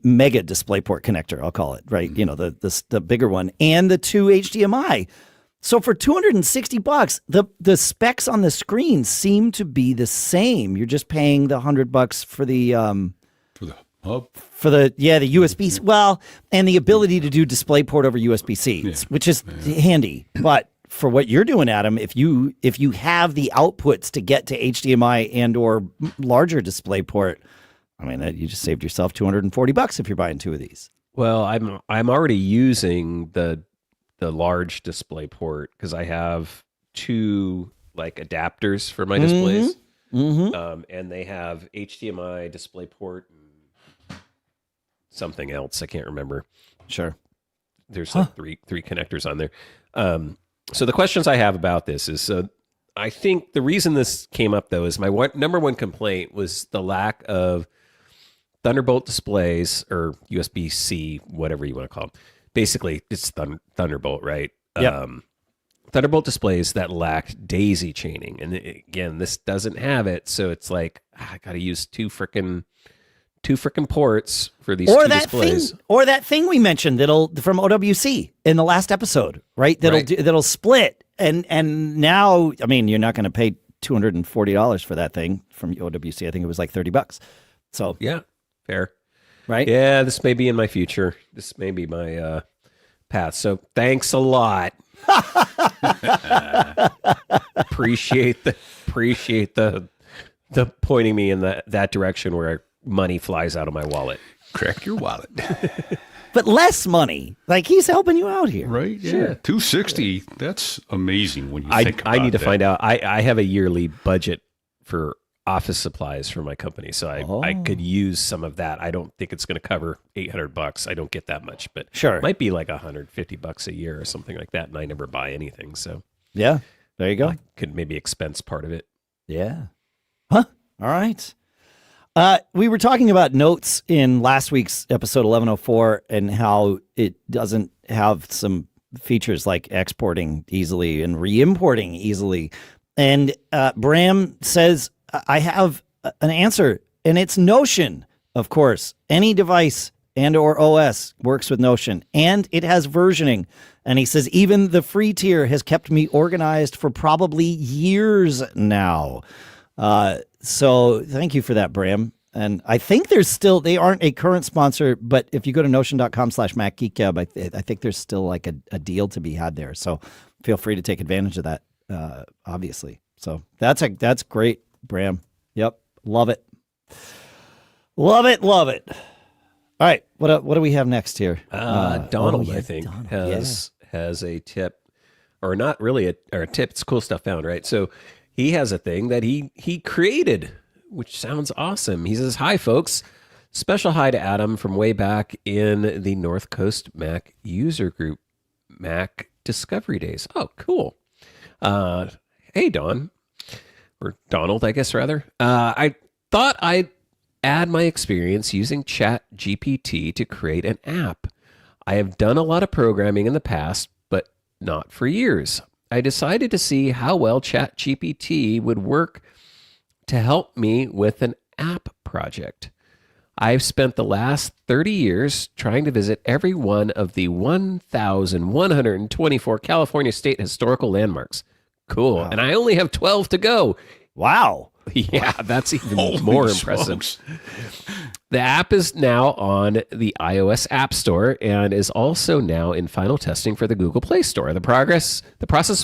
mega DisplayPort connector, I'll call it, right? You know, the bigger one, and the 2 HDMI. So for $260, the specs on the screen seem to be the same. You're just paying the $100 for the hub. For the USB, well, and the ability to do DisplayPort over USB-C, which is handy. But for what you're doing, Adam, if you have the outputs to get to HDMI and or larger DisplayPort, I mean, you just saved yourself $240 if you're buying 2 of these. Well, I'm already using the large DisplayPort because I have 2 like adapters for my displays, and they have HDMI, DisplayPort, and something else I can't remember. Sure, there's like three connectors on there. So the questions I have about this is, I think the reason this came up though is my number one complaint was the lack of Thunderbolt displays or USB-C, whatever you want to call them. Basically, it's Thunderbolt, right? Yeah. Thunderbolt displays that lacked daisy chaining, and again, this doesn't have it. So it's like I got to use two frickin' ports for these two displays. Or that thing we mentioned from OWC in the last episode, right? That'll split, and now, I mean, you're not going to pay $240 for that thing from OWC. I think it was like $30. So yeah, fair. Right? Yeah, this may be in my future. This may be my path. So thanks a lot. appreciate the pointing me in that direction where money flies out of my wallet. Crack your wallet. But less money. Like, he's helping you out here. Right? Yeah. Sure. $260. That's amazing when you think about it. I need to find out. I have a yearly budget for office supplies for my company, so I could use some of that. I don't think it's going to cover $800. I don't get that much, but sure, it might be like $150 a year or something like that, and I never buy anything. So yeah, there you go. I could maybe expense part of it. Yeah. Huh. All right. We were talking about notes in last week's episode 1104 and how it doesn't have some features like exporting easily and re-importing easily. And Bram says, I have an answer, and it's Notion, of course. Any device and or OS works with Notion, and it has versioning. And he says, even the free tier has kept me organized for probably years now. So thank you for that, Bram. And I think they aren't a current sponsor, but if you go to notion.com/Mac Geek Gab, I think there's still like a deal to be had there. So feel free to take advantage of that, obviously. So that's great, Bram. Yep. Love it. Love it. Love it. All right. What do we have next here? Donald, I think, has a tip, or not really a tip. It's cool stuff found, right? So he has a thing that he created, which sounds awesome. He says, "Hi, folks. Special hi to Adam from way back in the North Coast Mac user group, Mac Discovery Days." Oh, cool. Hey, Don. Or Donald, I guess, rather. I thought I'd add my experience using ChatGPT to create an app. I have done a lot of programming in the past, but not for years. I decided to see how well ChatGPT would work to help me with an app project. I've spent the last 30 years trying to visit every one of the 1,124 California state historical landmarks. Cool. Wow. And I only have 12 to go. Wow. Yeah, that's even more impressive. The app is now on the iOS App Store and is also now in final testing for the Google Play Store. The process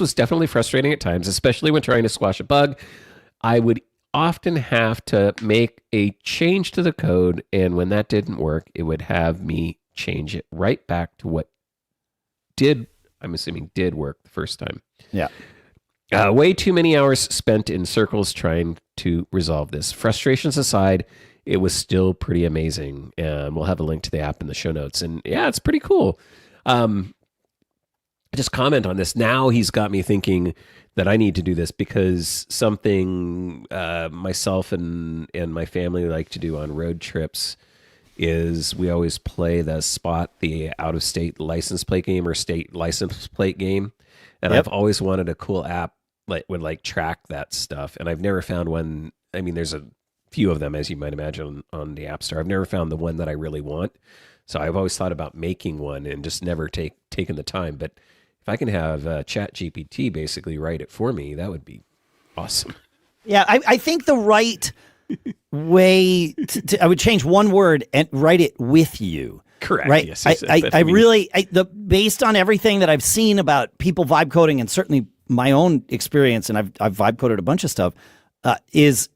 was definitely frustrating at times, especially when trying to squash a bug. I would often have to make a change to the code, and when that didn't work, it would have me change it right back to what did work the first time. Yeah. Way too many hours spent in circles trying to resolve this. Frustrations aside, it was still pretty amazing. And we'll have a link to the app in the show notes. And yeah, it's pretty cool. Just comment on this. Now he's got me thinking that I need to do this because something myself and my family like to do on road trips is we always play the out-of-state license plate game or state license plate game. And I've always wanted a cool app that would like track that stuff. And I've never found one. I mean, there's a few of them, as you might imagine, on the App Store. I've never found the one that I really want. So I've always thought about making one and just never taken the time. But if I can have ChatGPT basically write it for me, that would be awesome. Yeah, I think the right way I would change one word and write it with you. Correct. Right. Yes, Based on everything that I've seen about people vibe coding and certainly my own experience, and I've vibe coded a bunch of stuff, it's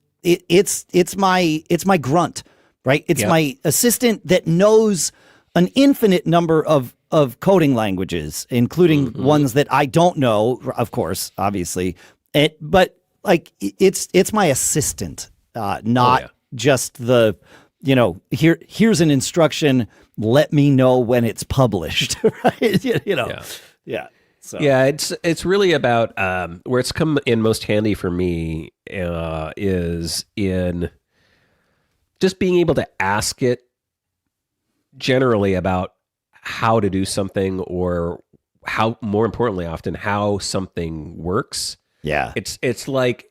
my grunt, right? It's my assistant that knows an infinite number of coding languages, including ones that I don't know, of course, obviously. But like it's my assistant, not just the, here's an instruction, let me know when it's published, right? Yeah. So. Yeah, it's really about where it's come in most handy for me is in just being able to ask it generally about how to do something, or how, more importantly, often how something works. Yeah, it's like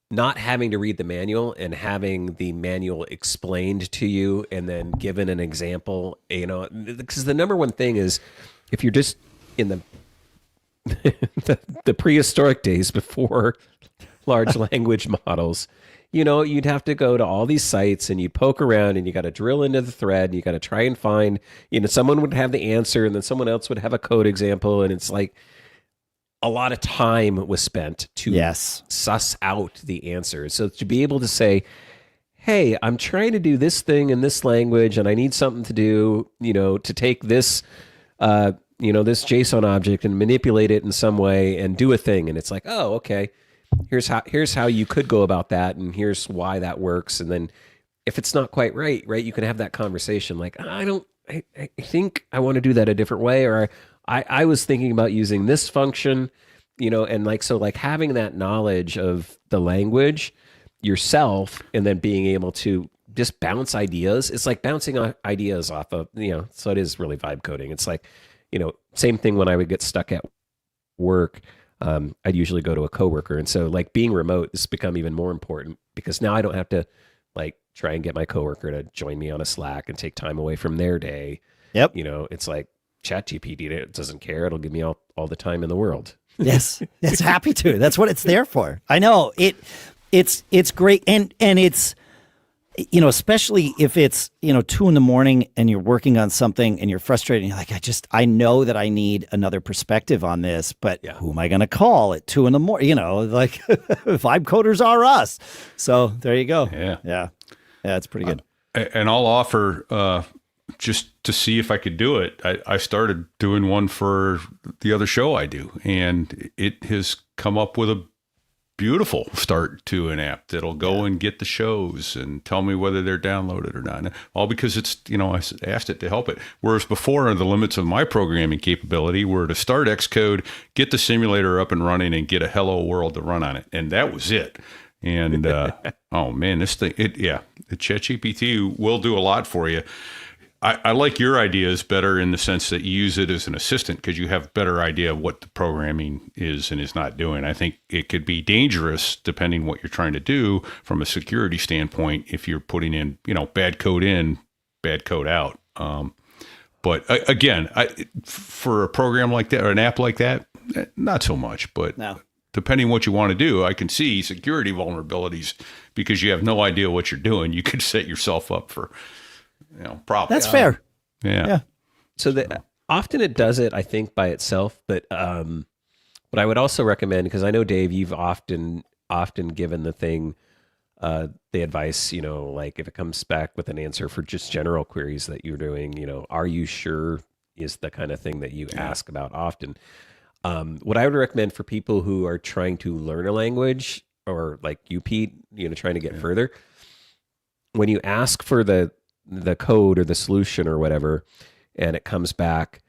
not having to read the manual and having the manual explained to you and then given an example. Because the number one thing is, if you're just in the prehistoric days before large language models, you'd have to go to all these sites and you poke around and you got to drill into the thread and you got to try and find, someone would have the answer and then someone else would have a code example. And it's like a lot of time was spent to suss out the answer. So to be able to say, hey, I'm trying to do this thing in this language and I need something to do, to take this, this JSON object and manipulate it in some way and do a thing. And it's like, oh, okay, here's how you could go about that. And here's why that works. And then if it's not quite right, you can have that conversation. Like, I think I want to do that a different way. Or I was thinking about using this function, and so having that knowledge of the language yourself and then being able to just bounce ideas. It's like bouncing ideas off of, so it is really vibe coding. It's like, same thing when I would get stuck at work, I'd usually go to a coworker. And so being remote has become even more important because now I don't have to try and get my coworker to join me on a Slack and take time away from their day. Yep. It's like ChatGPT, it doesn't care. It'll give me all the time in the world. Yes. It's happy to. That's what it's there for. I know it's great. And it's, especially if it's, 2 a.m. and you're working on something and you're frustrated and you're like, I know that I need another perspective on this, but who am I going to call at 2 a.m? Vibe coders are us. So there you go. Yeah. It's pretty good. And I'll offer, just to see if I could do it, I started doing one for the other show I do, and it has come up with a beautiful start to an app that'll go and get the shows and tell me whether they're downloaded or not. All because it's, I asked it to help it. Whereas before, the limits of my programming capability were to start Xcode, get the simulator up and running, and get a hello world to run on it. And that was it. And, oh man, this thing, the ChatGPT will do a lot for you. I like your ideas better in the sense that you use it as an assistant because you have a better idea of what the programming is and is not doing. I think it could be dangerous depending what you're trying to do from a security standpoint if you're putting in, bad code out. But again, for a program like that or an app like that, not so much. But depending what you want to do, I can see security vulnerabilities because you have no idea what you're doing. You could set yourself up for problems. That's fair. Yeah. So often it does it, I think, by itself. But what I would also recommend, because I know, Dave, you've often given the thing the advice, if it comes back with an answer for just general queries that you're doing, are you sure is the kind of thing that you ask about often. What I would recommend for people who are trying to learn a language or like you, Pete, trying to get further. When you ask for the code or the solution or whatever, and it comes back,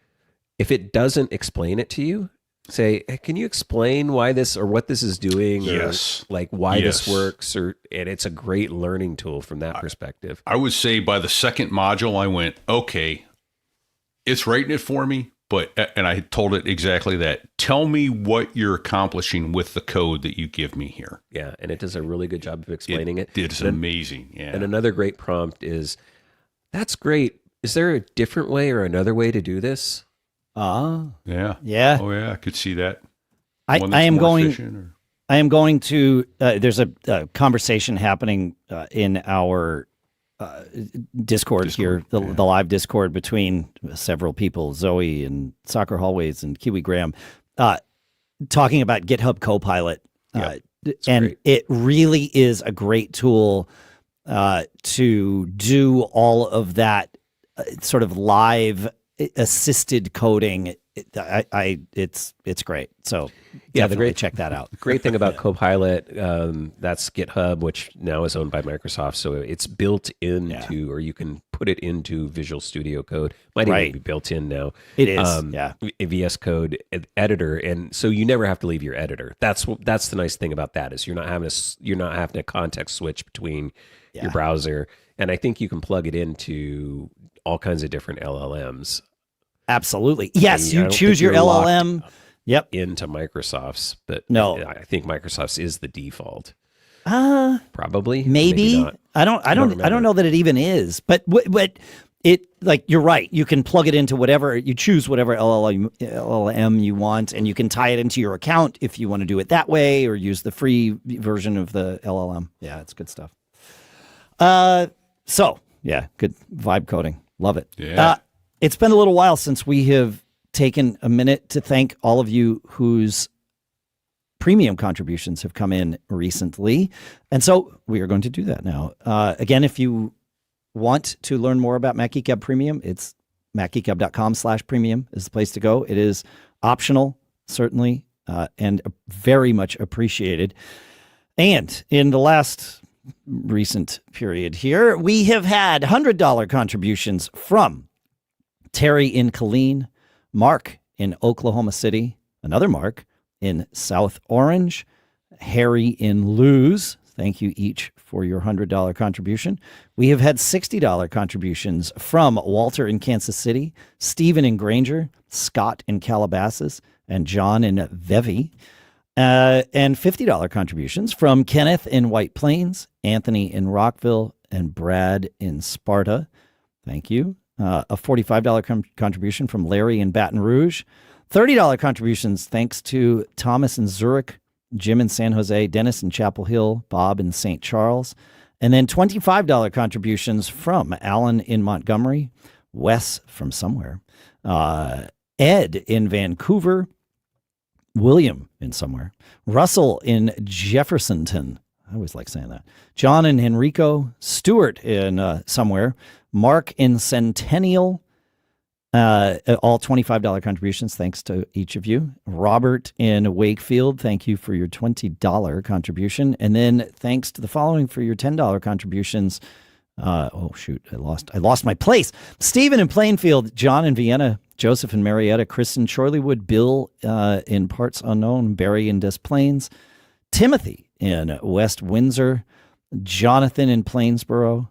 if it doesn't explain it to you, say, hey, can you explain why this or what this is doing? Yes. Or like why this works? And it's a great learning tool from that perspective. I would say by the second module, I went, okay, it's writing it for me, and I told it exactly that. Tell me what you're accomplishing with the code that you give me here. Yeah, and it does a really good job of explaining it. It's amazing. Yeah. And another great prompt is, that's great. Is there a different way or another way to do this? Yeah. Yeah. Oh, yeah. I could see that. I am going to, there's a conversation happening in our Discord here, the live Discord between several people, Zoe and Soccer Hallways and Kiwi Graham, talking about GitHub Copilot. And it really is a great tool to do all of that sort of live assisted coding. It's great. So check that out. Great thing about Copilot, that's GitHub, which now is owned by Microsoft. So it's built into, or you can put it into Visual Studio Code. Might even be built in now. It is. A VS Code editor, and so you never have to leave your editor. That's the nice thing about that is you're not having to context switch between your browser, and I think you can plug it into all kinds of different LLMs. Absolutely. Yes, you choose your LLM. Yep. Into Microsoft's, but no, I think Microsoft's is the default. Probably. Maybe not. I don't know that it even is, but it, like, you're right. You can plug it into whatever you choose, whatever LLM you want, and you can tie it into your account if you want to do it that way, or use the free version of the LLM. Yeah, it's good stuff. So yeah, good vibe coding. Love it. Yeah. It's been a little while since we have taken a minute to thank all of you whose premium contributions have come in recently. And so we are going to do that now. Again, if you want to learn more about Mac Geek Gab Premium, it's macgeekgab.com/premium is the place to go. It is optional, certainly, and very much appreciated. And in the last recent period here, we have had $100 contributions from Terry in Killeen, Mark in Oklahoma City, another Mark in South Orange, Harry in Lewes. Thank you each for your $100 contribution. We have had $60 contributions from Walter in Kansas City, Stephen in Granger, Scott in Calabasas, and John in Vevey. And $50 contributions from Kenneth in White Plains, Anthony in Rockville, and Brad in Sparta. Thank you. A $45 contribution from Larry in Baton Rouge. $30 contributions thanks to Thomas in Zurich, Jim in San Jose, Dennis in Chapel Hill, Bob in St. Charles. And then $25 contributions from Alan in Montgomery, Wes from somewhere, Ed in Vancouver, William in somewhere, Russell in Jeffersonton. I always like saying that. John in Henrico, Stuart in somewhere, Mark in Centennial, all $25 contributions. Thanks to each of you. Robert in Wakefield, thank you for your $20 contribution. And then thanks to the following for your $10 contributions. Oh shoot, I lost my place. Stephen in Plainfield, John in Vienna, Joseph in Marietta, Chris in Chorleywood, Bill in Parts Unknown, Barry in Des Plaines, Timothy in West Windsor, Jonathan in Plainsboro,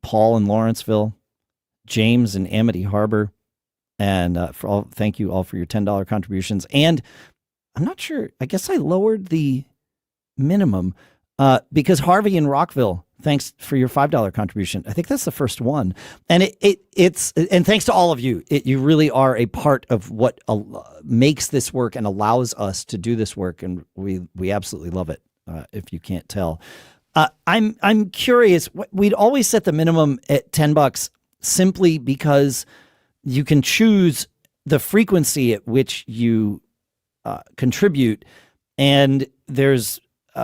Paul in Lawrenceville, James in Amity Harbor, and thank you all for your $10 contributions. And I'm not sure, I guess I lowered the minimum because Harvey in Rockville, thanks for your $5 contribution. I think that's the first one. And it's thanks to all of you. You really are a part of what makes this work and allows us to do this work. And we absolutely love it, if you can't tell. I'm curious. We'd always set the minimum at $10 simply because you can choose the frequency at which you contribute, and there's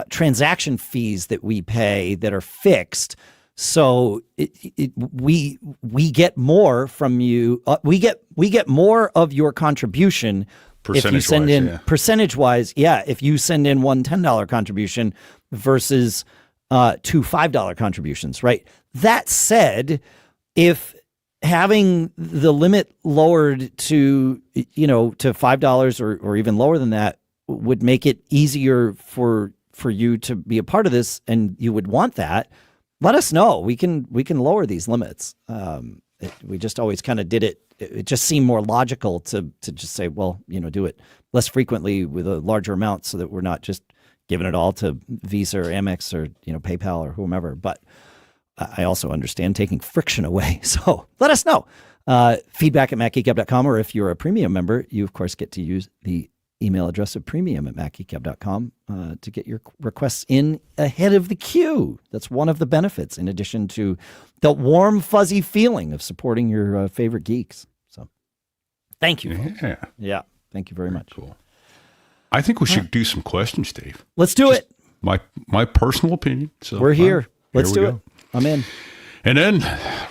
transaction fees that we pay that are fixed. So we get more from you. We get more of your contribution if you send in percentage-wise, if you send in one $10 contribution versus two $5 contributions, right? That said, if having the limit lowered to $5 or even lower than that would make it easier for you to be a part of this, and you would want that, let us know. We can lower these limits. We just always kind of did it. It just seemed more logical to just say, well, do it less frequently with a larger amount, so that we're not just giving it all to Visa or Amex or PayPal or whomever. But I also understand taking friction away. So let us know. Feedback at MacGeekGab.com, or if you're a premium member, you of course get to use the email address of premium at MacGeekGab.com to get your requests in ahead of the queue. That's one of the benefits, in addition to the warm, fuzzy feeling of supporting your favorite geeks. So thank you. Yeah. Thank you very much. Cool. I think we should do some questions, Dave. Let's do it. My personal opinion. So we're here. Let's do it. I'm in. And then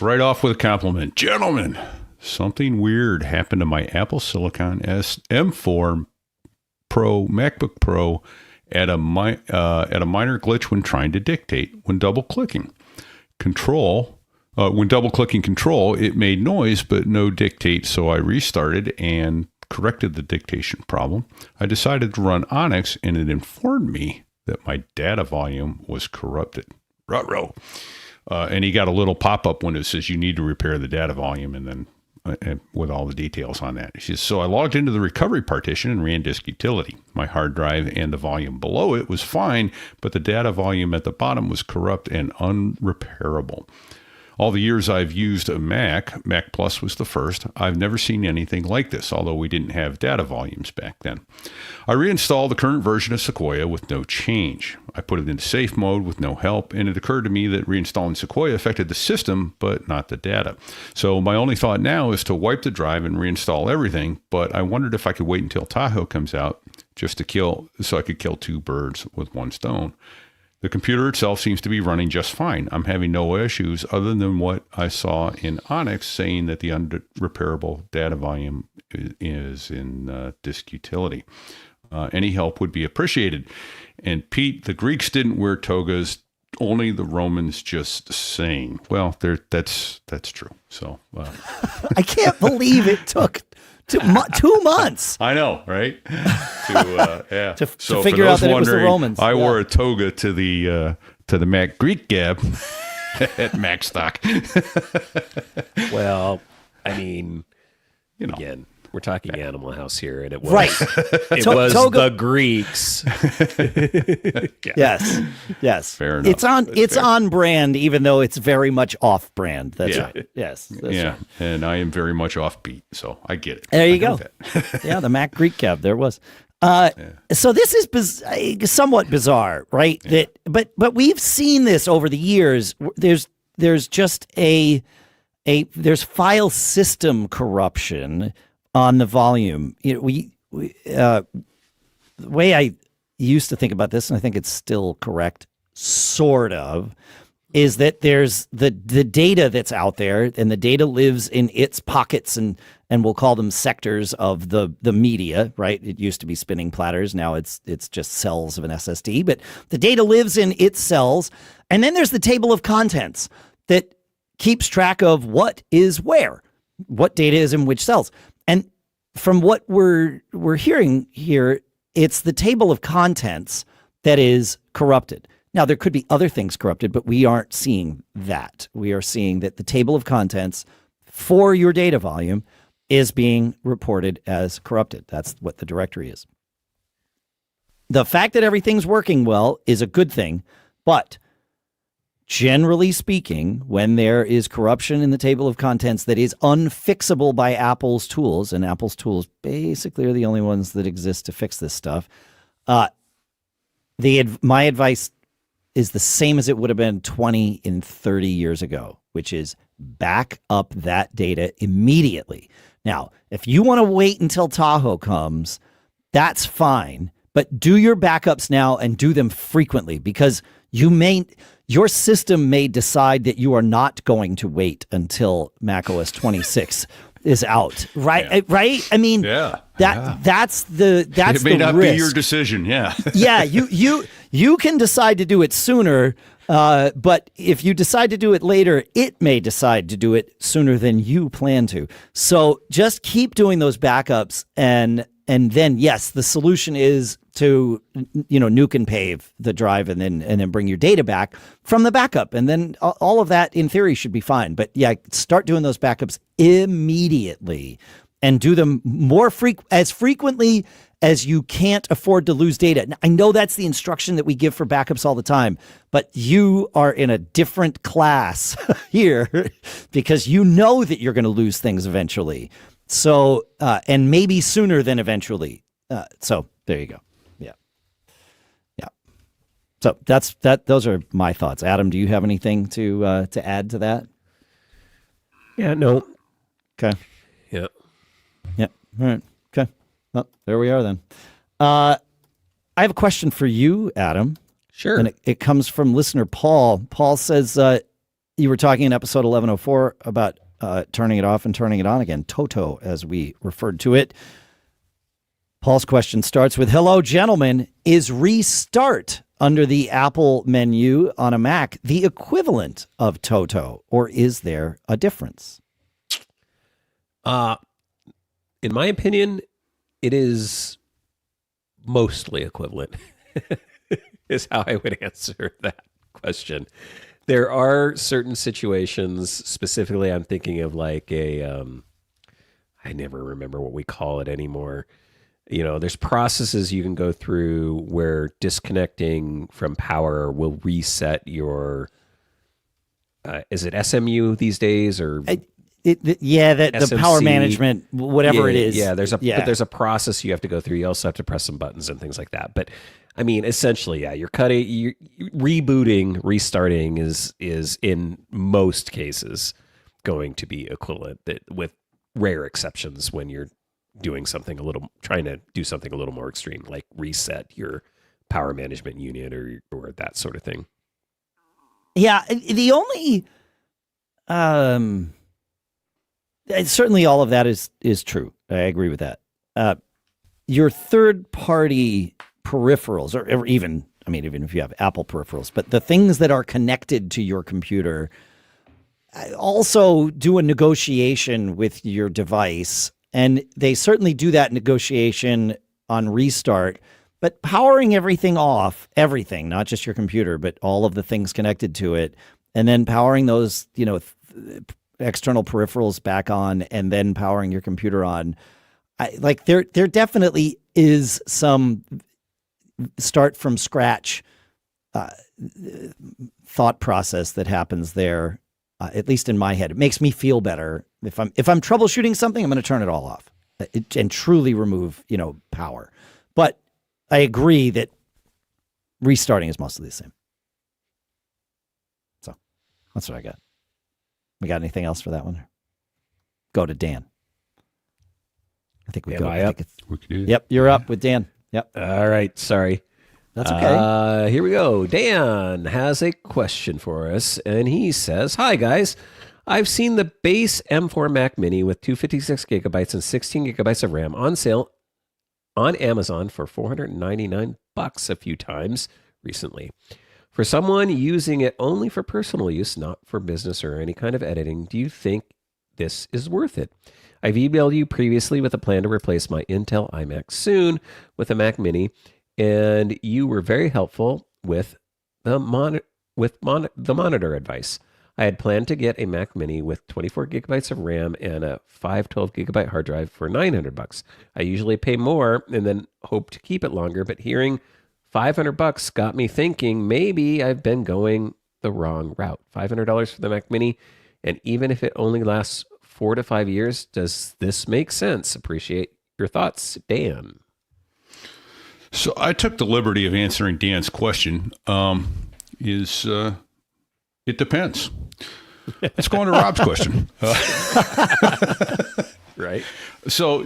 right off with a compliment. Gentlemen, something weird happened to my Apple Silicon M4 Pro MacBook Pro at a minor glitch when trying to dictate. When double clicking Control, it made noise but no dictate. So I restarted and corrected the dictation problem. I decided to run Onyx, and it informed me that my data volume was corrupted. Ruh-roh. And he got a little pop-up when it says you need to repair the data volume, and then with all the details on that. He says, so I logged into the recovery partition and ran disk utility. My hard drive and the volume below it was fine, but the data volume at the bottom was corrupt and unrepairable. All the years I've used a Mac Plus was the first, I've never seen anything like this, although we didn't have data volumes back then. I reinstalled the current version of Sequoia with no change. I put it into safe mode with no help, and it occurred to me that reinstalling Sequoia affected the system, but not the data. So my only thought now is to wipe the drive and reinstall everything, but I wondered if I could wait until TOTO comes out so I could kill two birds with one stone. The computer itself seems to be running just fine. I'm having no issues other than what I saw in Onyx saying that the unrepairable data volume is in disk utility. Any help would be appreciated. And Pete, the Greeks didn't wear togas, only the Romans, just saying. Well, that's true. So I can't believe it took 2 months. I know, right? To figure out that it was the Romans. I wore a toga to the Mac Geek Gab at Macstock. Well, I mean, again, we're talking Animal House here, and it was right. It was the Greeks. Yes. Fair enough. It's on brand, even though it's very much off brand. That's right. Yes. That's right. And I am very much offbeat, so I get it. There you go. Yeah, the Mac Geek Gab. There was. So this is somewhat bizarre, right? Yeah. But we've seen this over the years. There's just there's file system corruption on the volume. The way I used to think about this, and I think it's still correct, sort of, is that there's the data that's out there, and the data lives in its pockets, and we'll call them sectors of the media, right? It used to be spinning platters. Now it's just cells of an SSD, but the data lives in its cells. And then there's the table of contents that keeps track of what is where, what data is in which cells. And from what we're hearing here, it's the table of contents that is corrupted. Now, there could be other things corrupted, but we aren't seeing that. We are seeing that the table of contents for your data volume is being reported as corrupted. That's what the directory is. The fact that everything's working well is a good thing, but generally speaking, when there is corruption in the table of contents that is unfixable by Apple's tools, and Apple's tools basically are the only ones that exist to fix this stuff, my advice is the same as it would have been 20 and 30 years ago, which is back up that data immediately. Now, if you want to wait until Tahoe comes, that's fine, but do your backups now and do them frequently, because your system may decide that you are not going to wait until macOS 26 is out, right? Yeah. Right? I mean, that's the it may not risk. be your decision. Yeah. Yeah, you can decide to do it sooner, but if you decide to do it later, it may decide to do it sooner than you plan to. So just keep doing those backups, and then yes, the solution is to nuke and pave the drive, and then bring your data back from the backup, and then all of that in theory should be fine. But yeah, start doing those backups immediately, and do them as frequently as you can't afford to lose data. Now, I know that's the instruction that we give for backups all the time, but you are in a different class here because you know that you're going to lose things eventually. So, and maybe sooner than eventually. So there you go. Yeah. Yeah. So those are my thoughts. Adam, do you have anything to add to that? Yeah, no. Okay. Yeah. Yeah. All right. Okay. Well, there we are then. I have a question for you, Adam. Sure. And it comes from listener Paul. Paul says you were talking in episode 1104 about turning it off and turning it on again, TOTO, as we referred to it. Paul's question starts with, hello, gentlemen. Is restart under the Apple menu on a Mac the equivalent of TOTO, or is there a difference? In my opinion, it is mostly equivalent, is how I would answer that question. There are certain situations, specifically I'm thinking of like I never remember what we call it anymore. There's processes you can go through where disconnecting from power will reset your, is it SMU these days or? The power management, whatever it is. Yeah, but there's a process you have to go through. You also have to press some buttons and things like that. But I mean, essentially, yeah, you're rebooting, restarting is in most cases going to be equivalent, with rare exceptions when you're trying to do something a little more extreme, like reset your power management unit or that sort of thing. Yeah, the only certainly all of that is true. I agree with that. Your third party peripherals, or even if you have Apple peripherals, but the things that are connected to your computer, also do a negotiation with your device. And they certainly do that negotiation on restart, but powering everything off, not just your computer, but all of the things connected to it, and then powering those, external peripherals back on, and then powering your computer on. There definitely is some start from scratch thought process that happens there. At least in my head, it makes me feel better. If I'm troubleshooting something, I'm going to turn it all off and truly remove, power. But I agree that restarting is mostly the same. So that's what I got. We got anything else for that one? Go to Dan. I think we go. I up? Yep, you're up with Dan. Yep. All right. Sorry. That's okay. Here we go. Dan has a question for us, and he says, "Hi, guys. I've seen the base M4 Mac Mini with 256 gigabytes and 16 gigabytes of RAM on sale on Amazon for $499 a few times recently. For someone using it only for personal use, not for business or any kind of editing, do you think this is worth it? I've emailed you previously with a plan to replace my Intel iMac soon with a Mac Mini, and you were very helpful with the monitor advice. I had planned to get a Mac Mini with 24 gigabytes of RAM and a 512 gigabyte hard drive for $900. I usually pay more and then hope to keep it longer, but hearing $500 got me thinking maybe I've been going the wrong route. $500 for the Mac Mini, and even if it only lasts 4 to 5 years, does this make sense? Appreciate your thoughts, Dan." So I took the liberty of answering Dan's question. It depends. Let's go on to Rob's question. Right. So,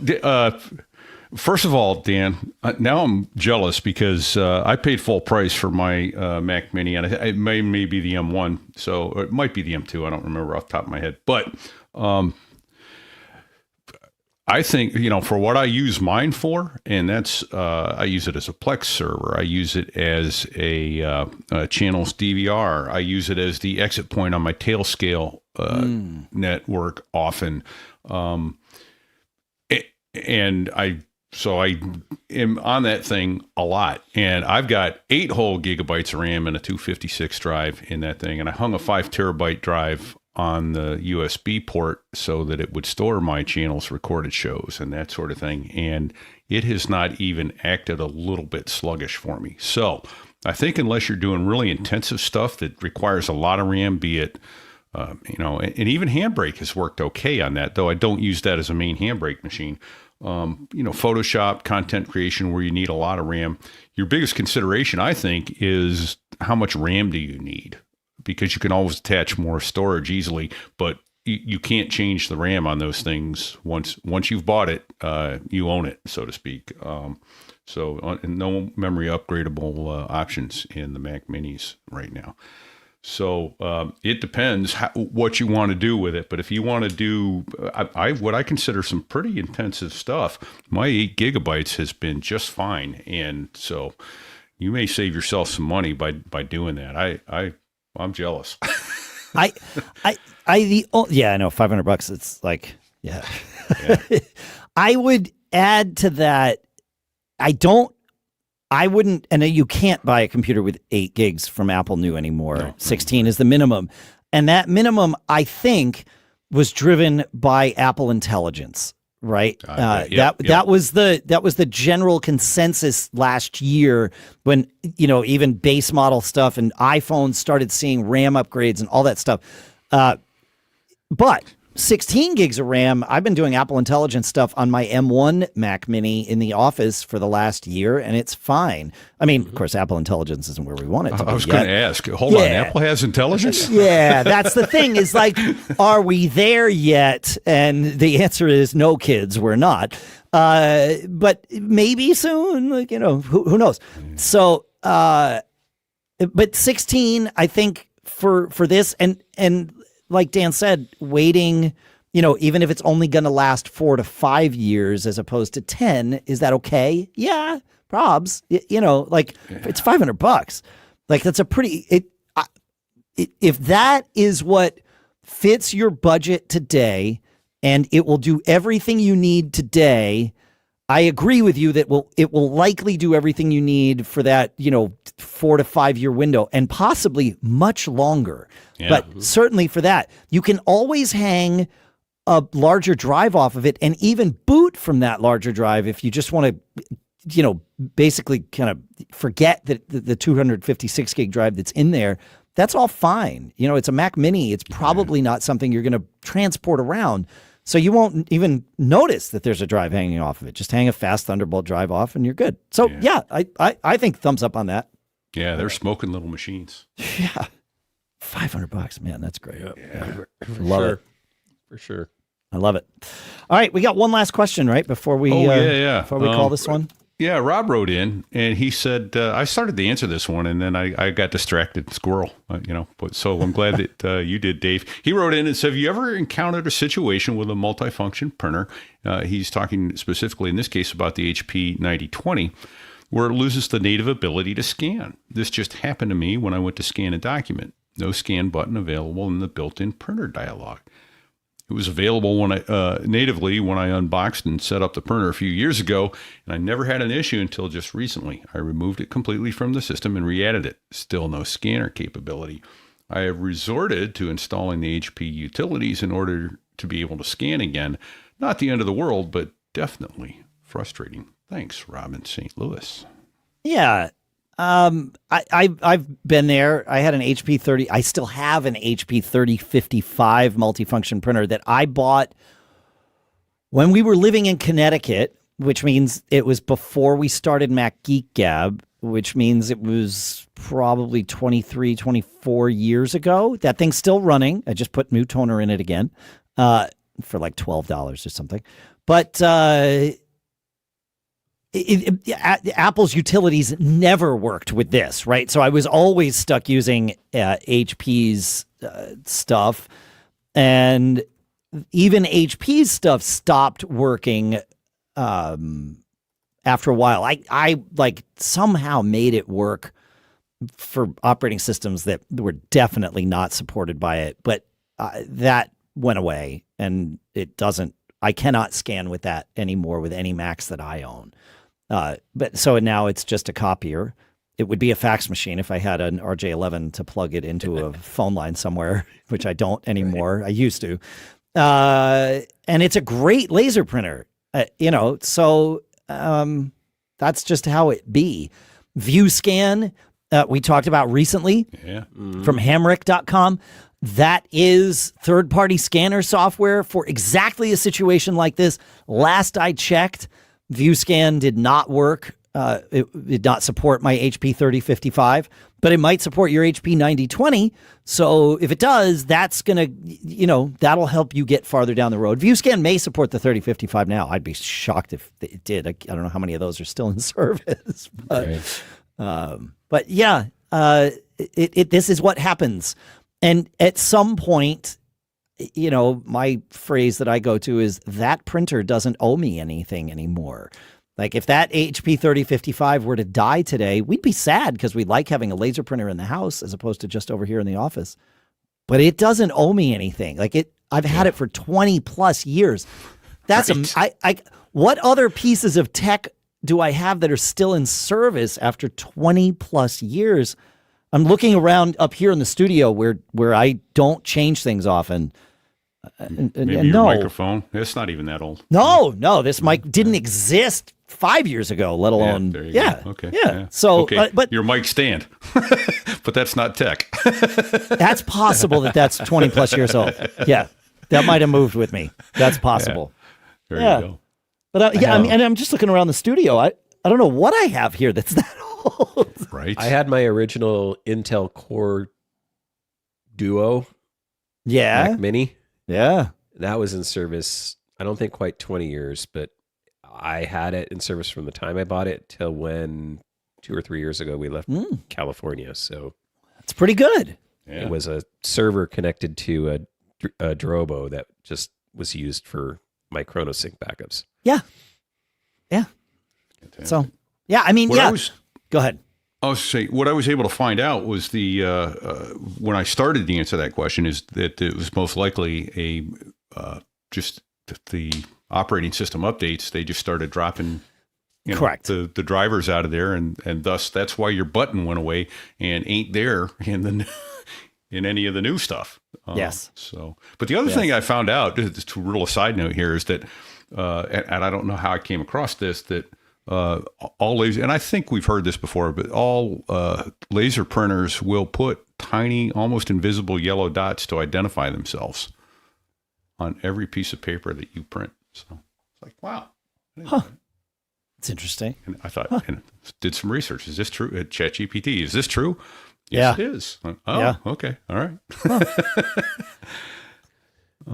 first of all, Dan, now I'm jealous because I paid full price for my Mac Mini, and it may be the M1, so it might be the M2. I don't remember off the top of my head. But I think, for what I use mine for, and that's, I use it as a Plex server. I use it as a channels DVR. I use it as the exit point on my Tailscale network often. And I am on that thing a lot. And I've got 8 whole gigabytes of RAM and a 256 drive in that thing. And I hung a 5 terabyte drive on the USB port so that it would store my channels, recorded shows, and that sort of thing. And it has not even acted a little bit sluggish for me. So I think unless you're doing really intensive stuff that requires a lot of RAM, be it, and even Handbrake has worked okay on that, though I don't use that as a main Handbrake machine. Photoshop, content creation where you need a lot of RAM. Your biggest consideration, I think, is how much RAM do you need? Because you can always attach more storage easily, but you can't change the RAM on those things. Once you've bought it, you own it, so to speak. So no memory upgradable options in the Mac Minis right now. So it depends what you want to do with it. But if you want to do what I consider some pretty intensive stuff, my 8 gigabytes has been just fine. And so you may save yourself some money by doing that. I'm jealous. I know, $500. It's like, yeah. I would add to that. I wouldn't, and you can't buy a computer with 8 gigs from Apple New anymore. No. 16 is the minimum. And that minimum, I think, was driven by Apple Intelligence, right? That was the general consensus last year when, even base model stuff and iPhones started seeing RAM upgrades and all that stuff. But 16 gigs of RAM, I've been doing Apple Intelligence stuff on my M1 Mac Mini in the office for the last year, and it's fine. I mean, of course, Apple Intelligence isn't where we want it to be. I was going to ask, hold on, Apple has intelligence? Yeah, that's the thing, is like, are we there yet? And the answer is no, kids, we're not. But maybe soon, who knows? So, but 16, I think, for this, and like Dan said, waiting, even if it's only going to last 4 to 5 years as opposed to 10, is that okay? Yeah, probs. It's $500. Like, that's a pretty. If that is what fits your budget today, and it will do everything you need today, I agree with you that it will likely do everything you need for that 4 to 5 year window, and possibly much longer. Yeah. But certainly for that, you can always hang a larger drive off of it and even boot from that larger drive if you just want to, basically kind of forget that the 256 gig drive that's in there. That's all fine. It's a Mac Mini. It's probably not something you're going to transport around. So you won't even notice that there's a drive hanging off of it. Just hang a fast Thunderbolt drive off and you're good. So I think thumbs up on that. Yeah, they're smoking little machines. Yeah. $500, man. That's great. Yeah. Love it. For sure. I love it. All right. We got one last question, right? Before we before we call this one. Yeah, Rob wrote in and he said, I started to answer this one and then I got distracted, squirrel, so I'm glad that you did, Dave. He wrote in and said, have you ever encountered a situation with a multifunction printer? He's talking specifically in this case about the HP 9020, where it loses the native ability to scan. This just happened to me when I went to scan a document. No scan button available in the built-in printer dialog. It was available natively when I unboxed and set up the printer a few years ago, and I never had an issue until just recently. I removed it completely from the system and re-added it. Still no scanner capability. I have resorted to installing the HP utilities in order to be able to scan again. Not the end of the world, but definitely frustrating. Thanks, Robin St. Louis. Yeah. I've been there. I had an HP 30. I still have an HP 3055 multifunction printer that I bought when we were living in Connecticut, which means it was before we started Mac Geek Gab, which means it was probably 23, 24 years ago. That thing's still running. I just put new toner in it again, for like $12 or something. But, Apple's utilities never worked with this, right? So I was always stuck using HP's stuff, and even HP's stuff stopped working after a while. I like somehow made it work for operating systems that were definitely not supported by it, but that went away, and it doesn't. I cannot scan with that anymore with any Macs that I own. But so now it's just a copier. It would be a fax machine if I had an RJ11 to plug it into a phone line somewhere, which I don't anymore. Right. I used to. And it's a great laser printer, so that's just how it be. ViewScan, we talked about recently from Hamrick.com. That is third-party scanner software for exactly a situation like this. Last I checked, ViewScan did not work. It did not support my HP 3055, but it might support your HP 9020. So if it does, that's going to, that'll help you get farther down the road. ViewScan may support the 3055 now. I'd be shocked if it did. I don't know how many of those are still in service. But yeah, this is what happens. And at some point, my phrase that I go to is that printer doesn't owe me anything anymore. Like if that HP 3055 were to die today, we'd be sad because we like having a laser printer in the house as opposed to just over here in the office. But it doesn't owe me anything. I've had it for 20 plus years. That's what other pieces of tech do I have that are still in service after 20 plus years? I'm looking around up here in the studio where I don't change things often. Maybe your microphone. It's not even that old. No, this mic didn't exist 5 years ago, let alone. There you go. Okay. Yeah. So, okay. But your mic stand, but that's not tech. That's possible that's 20 plus years old. Yeah. That might have moved with me. That's possible. Yeah. There you go. But I'm just looking around the studio. I don't know what I have here that's that old. Right. I had my original Intel Core Duo. Yeah. Mac Mini. Yeah. That was in service, I don't think quite 20 years, but I had it in service from the time I bought it till when 2 or 3 years ago we left California. So that's pretty good. Yeah. It was a server connected to a Drobo that just was used for my ChronoSync backups. Yeah. Yeah. Fantastic. So, yeah, go ahead. I was saying, what I was able to find out was when I started to answer that question is that it was most likely just the operating system updates. They just started dropping correct the drivers out of there, and thus that's why your button went away and ain't there in any of the new stuff. Yes. So, but the other thing I found out, just a real side note here, is that, and I don't know how I came across this, that all laser, and I think we've heard this before, but all laser printers will put tiny, almost invisible yellow dots to identify themselves on every piece of paper that you print. So it's like, wow. It's interesting. And I thought, and did some research. Is this true? At ChatGPT, is this true? Yes, it is. Okay. All right.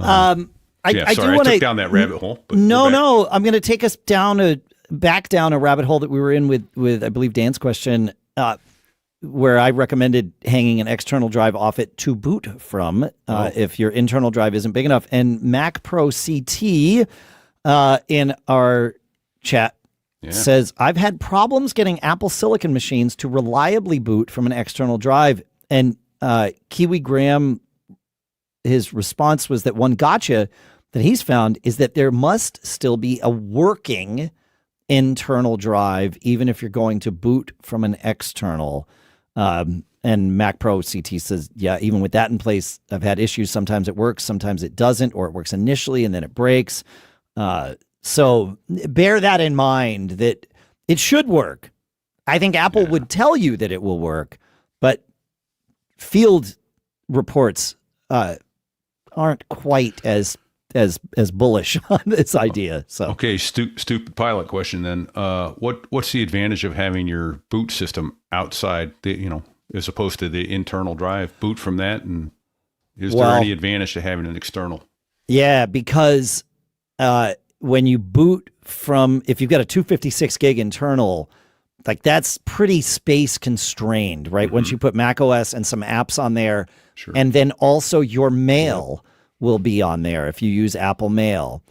I took down that rabbit hole. But no, I'm going to take us back down a rabbit hole that we were in with I believe Dan's question, where I recommended hanging an external drive off it to boot from if your internal drive isn't big enough. And Mac Pro CT in our chat says, I've had problems getting Apple Silicon machines to reliably boot from an external drive. And Kiwi Graham, his response was that one gotcha that he's found is that there must still be a working internal drive, even if you're going to boot from an external. And Mac Pro CT says, yeah, even with that in place, I've had issues. Sometimes it works, sometimes it doesn't, or it works initially and then it breaks. So bear that in mind, that it should work. I think Apple would tell you that it will work, but field reports aren't quite as bullish on this idea. So okay, stupid pilot question then. What's the advantage of having your boot system outside as opposed to the internal drive? Boot from that, and is there any advantage to having an external? Yeah, because when you boot from, if you've got a 256 gig internal, like that's pretty space constrained, right? Mm-hmm. Once you put Mac OS and some apps on there, and then also your mail will be on there if you use Apple Mail.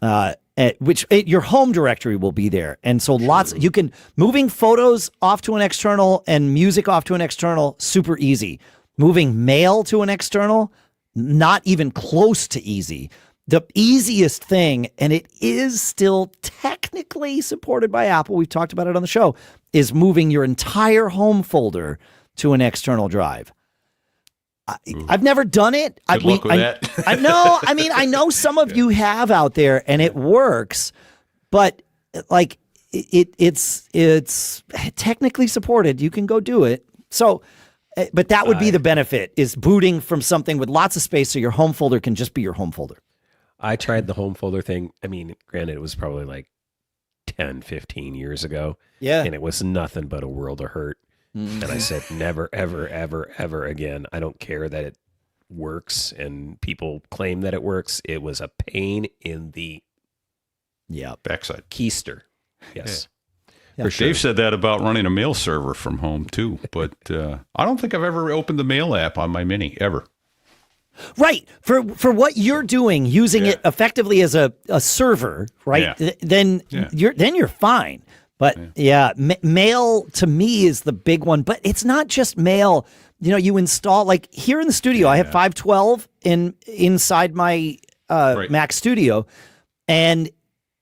Your home directory will be there. And so you can, moving photos off to an external and music off to an external, super easy. Moving mail to an external, not even close to easy. The easiest thing, and it is still technically supported by Apple, we've talked about it on the show, is moving your entire home folder to an external drive. I've never done it. Good luck with that. I know. I mean, I know some of you have out there, and it works, but like it's technically supported. You can go do it. So, but that would be the benefit, is booting from something with lots of space, so your home folder can just be your home folder. I tried the home folder thing. I mean, granted, it was probably like 10, 15 years ago. Yeah. And it was nothing but a world of hurt. And I said, never, ever, ever, ever again. I don't care that it works and people claim that it works. It was a pain in the backside. keister. Yes. Yeah. For sure. Dave said that about running a mail server from home too, but I don't think I've ever opened the mail app on my Mini ever. Right. For what you're doing, using it effectively as a server, right? Yeah. Then you're fine. But mail to me is the big one. But it's not just mail. You know, you install, like here in the studio, I have 512 inside my Mac Studio, and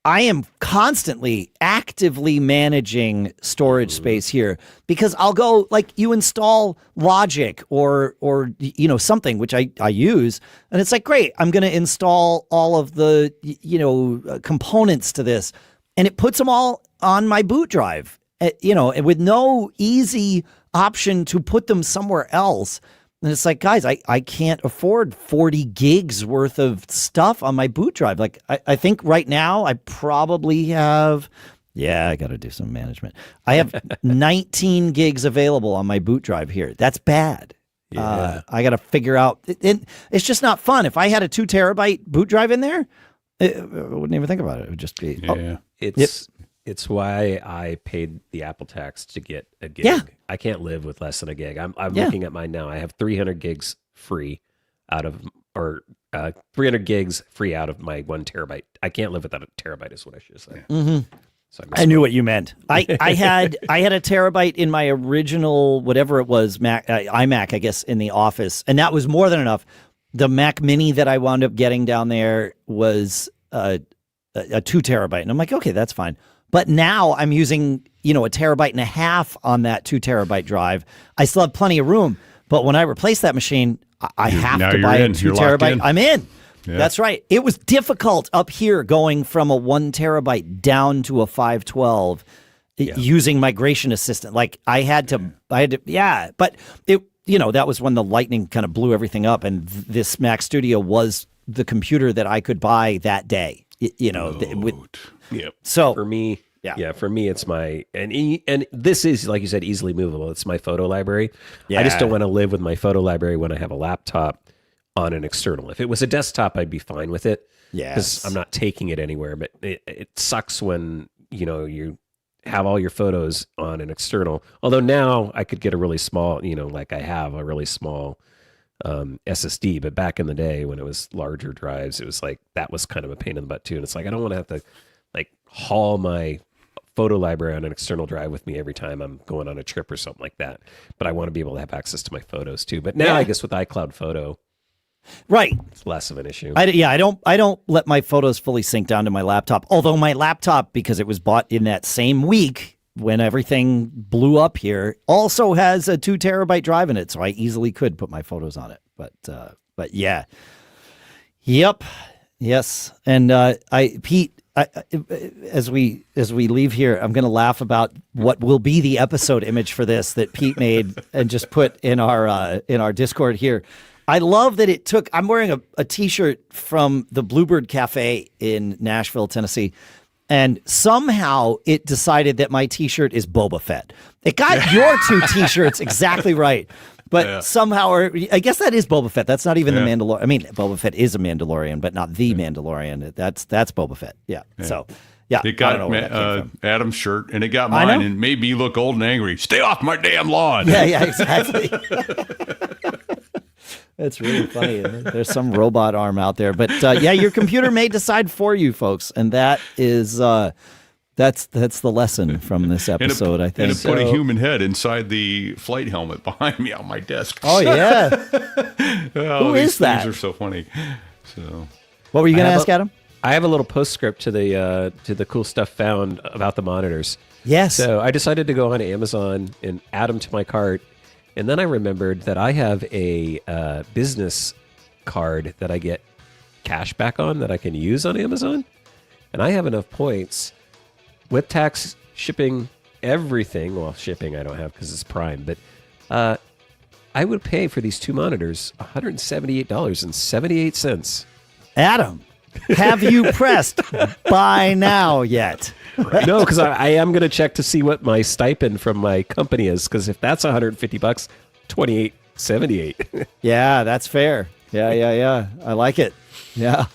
I am constantly actively managing storage space here, because I'll go, like, you install Logic or you know, something which I use, and it's like, great, I'm going to install all of the components to this, and it puts them all on my boot drive, with no easy option to put them somewhere else. And it's like, guys, I can't afford 40 gigs worth of stuff on my boot drive. Like, I think right now I probably have, I got to do some management. I have 19 gigs available on my boot drive here. That's bad. Yeah. I got to figure out, it's just not fun. If I had a 2 terabyte boot drive in there, I wouldn't even think about it. It would just be, It's why I paid the Apple tax to get a gig. Yeah. I can't live with less than a gig. I'm looking at mine now. I have 300 gigs free out of 300 gigs free out of my 1 terabyte. I can't live without a terabyte, is what I should say. Mm-hmm. So I knew what you meant. I had a terabyte in my original, whatever it was, iMac, I guess, in the office, and that was more than enough. The Mac Mini that I wound up getting down there was a 2 terabyte, and I'm like, okay, that's fine. But now I'm using, a 1.5 terabytes on that 2 terabyte drive. I still have plenty of room, but when I replace that machine, I have to buy a 2 terabyte. I'm in. Yeah. That's right. It was difficult up here going from a 1 terabyte down to a 512 using Migration Assistant. Like I had to, but it, that was when the lightning kind of blew everything up, and this Mac Studio was the computer that I could buy that day. So for me, it's my and this is, like you said, easily movable. It's my photo library. I just don't want to live with my photo library when I have a laptop on an external. If it was a desktop, I'd be fine with it. Because I'm not taking it anywhere. But it sucks when you have all your photos on an external. Although now I could get a really small, like I have a really small SSD, but back in the day when it was larger drives, it was like that was kind of a pain in the butt too. And it's like I don't want to have to like haul my photo library on an external drive with me every time I'm going on a trip or something like that. But I want to be able to have access to my photos too. But now I guess with iCloud Photo, right, it's less of an issue. I don't let my photos fully sync down to my laptop. Although my laptop, because it was bought in that same week when everything blew up here, also has a 2 terabyte drive in it, so I easily could put my photos on it. But yeah, yes, and Pete, as we leave here, I'm going to laugh about what will be the episode image for this that Pete made and just put in our Discord here. I love that it took. I'm wearing a T-shirt from the Bluebird Cafe in Nashville, Tennessee. And somehow it decided that my T-shirt is Boba Fett. It got your 2 T-shirts exactly right. But somehow, I guess that is Boba Fett. That's not even the Mandalorian. I mean, Boba Fett is a Mandalorian, but not the Mandalorian. That's Boba Fett. Yeah. So, it got Adam's shirt, and it got mine, and made me look old and angry. Stay off my damn lawn. Yeah, exactly. It's really funny. There's some robot arm out there, but yeah, your computer may decide for you, folks, and that is that's the lesson from this episode. I think. And it put a human head inside the flight helmet behind me on my desk. Oh yeah. Oh, Who is that? These are so funny. So, what were you going to ask, Adam? I have a little postscript to the cool stuff found about the monitors. Yes. So I decided to go on Amazon and add them to my cart. And then I remembered that I have a business card that I get cash back on that I can use on Amazon. And I have enough points with tax, shipping, everything. Well, shipping I don't have because it's Prime. But I would pay for these two monitors $178.78. Adam, have you pressed buy now yet? No, because I am going to check to see what my stipend from my company is. Because if that's $150, $28.78. Yeah, that's fair. Yeah. I like it. Yeah.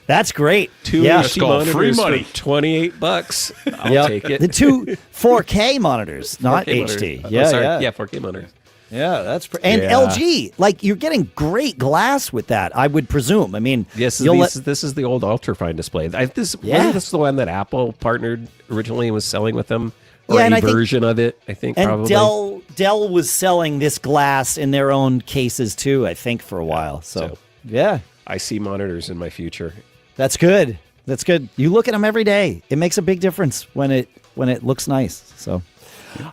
That's great. Two That's called free monitors money. for $28. I'll take it. The two 4K monitors, not 4K HD. monitor. Yeah, Sorry. yeah. 4K monitors. Yeah, that's and Yeah. LG, like you're getting great glass with that. I would presume. I mean, Yes, this is the old Ultrafine display. Wasn't this the one that Apple partnered originally and was selling with them, or Yeah, and a I think- version of it? I think and probably. Dell was selling this glass in their own cases too. I think for a while. So yeah, I see monitors in my future. that's good. That's good. You look at them every day. It makes a big difference when it looks nice. So.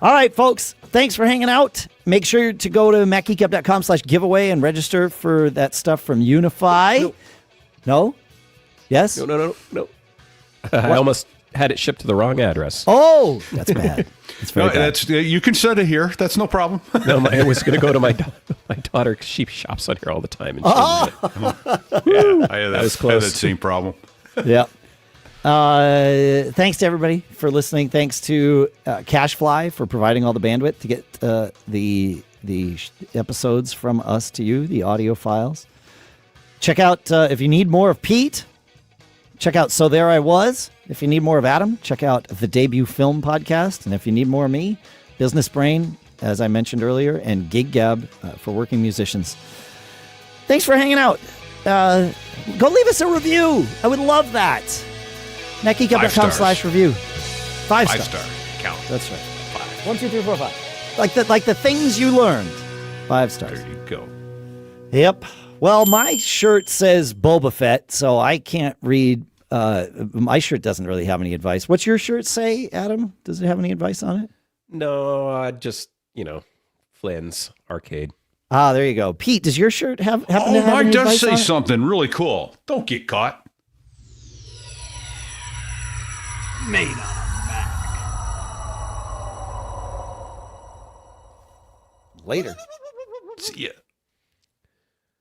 All right, folks, thanks for hanging out. Make sure to go to macgeekup.com/giveaway and register for that stuff from Unify. No? Yes? No. I almost had it shipped to the wrong address. Oh, that's bad. That's very bad. that's you can set it here. That's no problem. No, it was going to go to my daughter because she shops on here all the time. And she I was had close. that same problem. Yeah. Thanks to everybody for listening. Thanks to CashFly for providing all the bandwidth to get the episodes from us to you, the audio files. Check out, if you need more of Pete, check out So There I Was. If you need more of Adam, check out the Debut Film Podcast. And if you need more of me, Business Brain, as I mentioned earlier, and Gig Gab for working musicians. Thanks for hanging out. Go leave us a review. I would love that. MacGeekUp.com/review. 5 stars. 5-star count. That's right. 5. 1, 2, 3, 4, 5. Like the things you learned. 5 stars. There you go. Yep. Well, my shirt says Boba Fett, so I can't read. My shirt doesn't really have any advice. What's your shirt say, Adam? Does it have any advice on it? No, just, Flynn's Arcade. Ah, there you go. Pete, does your shirt happen to have Mine any does advice say on it? something really cool. Don't get caught. Made on a Mac. Later. See ya.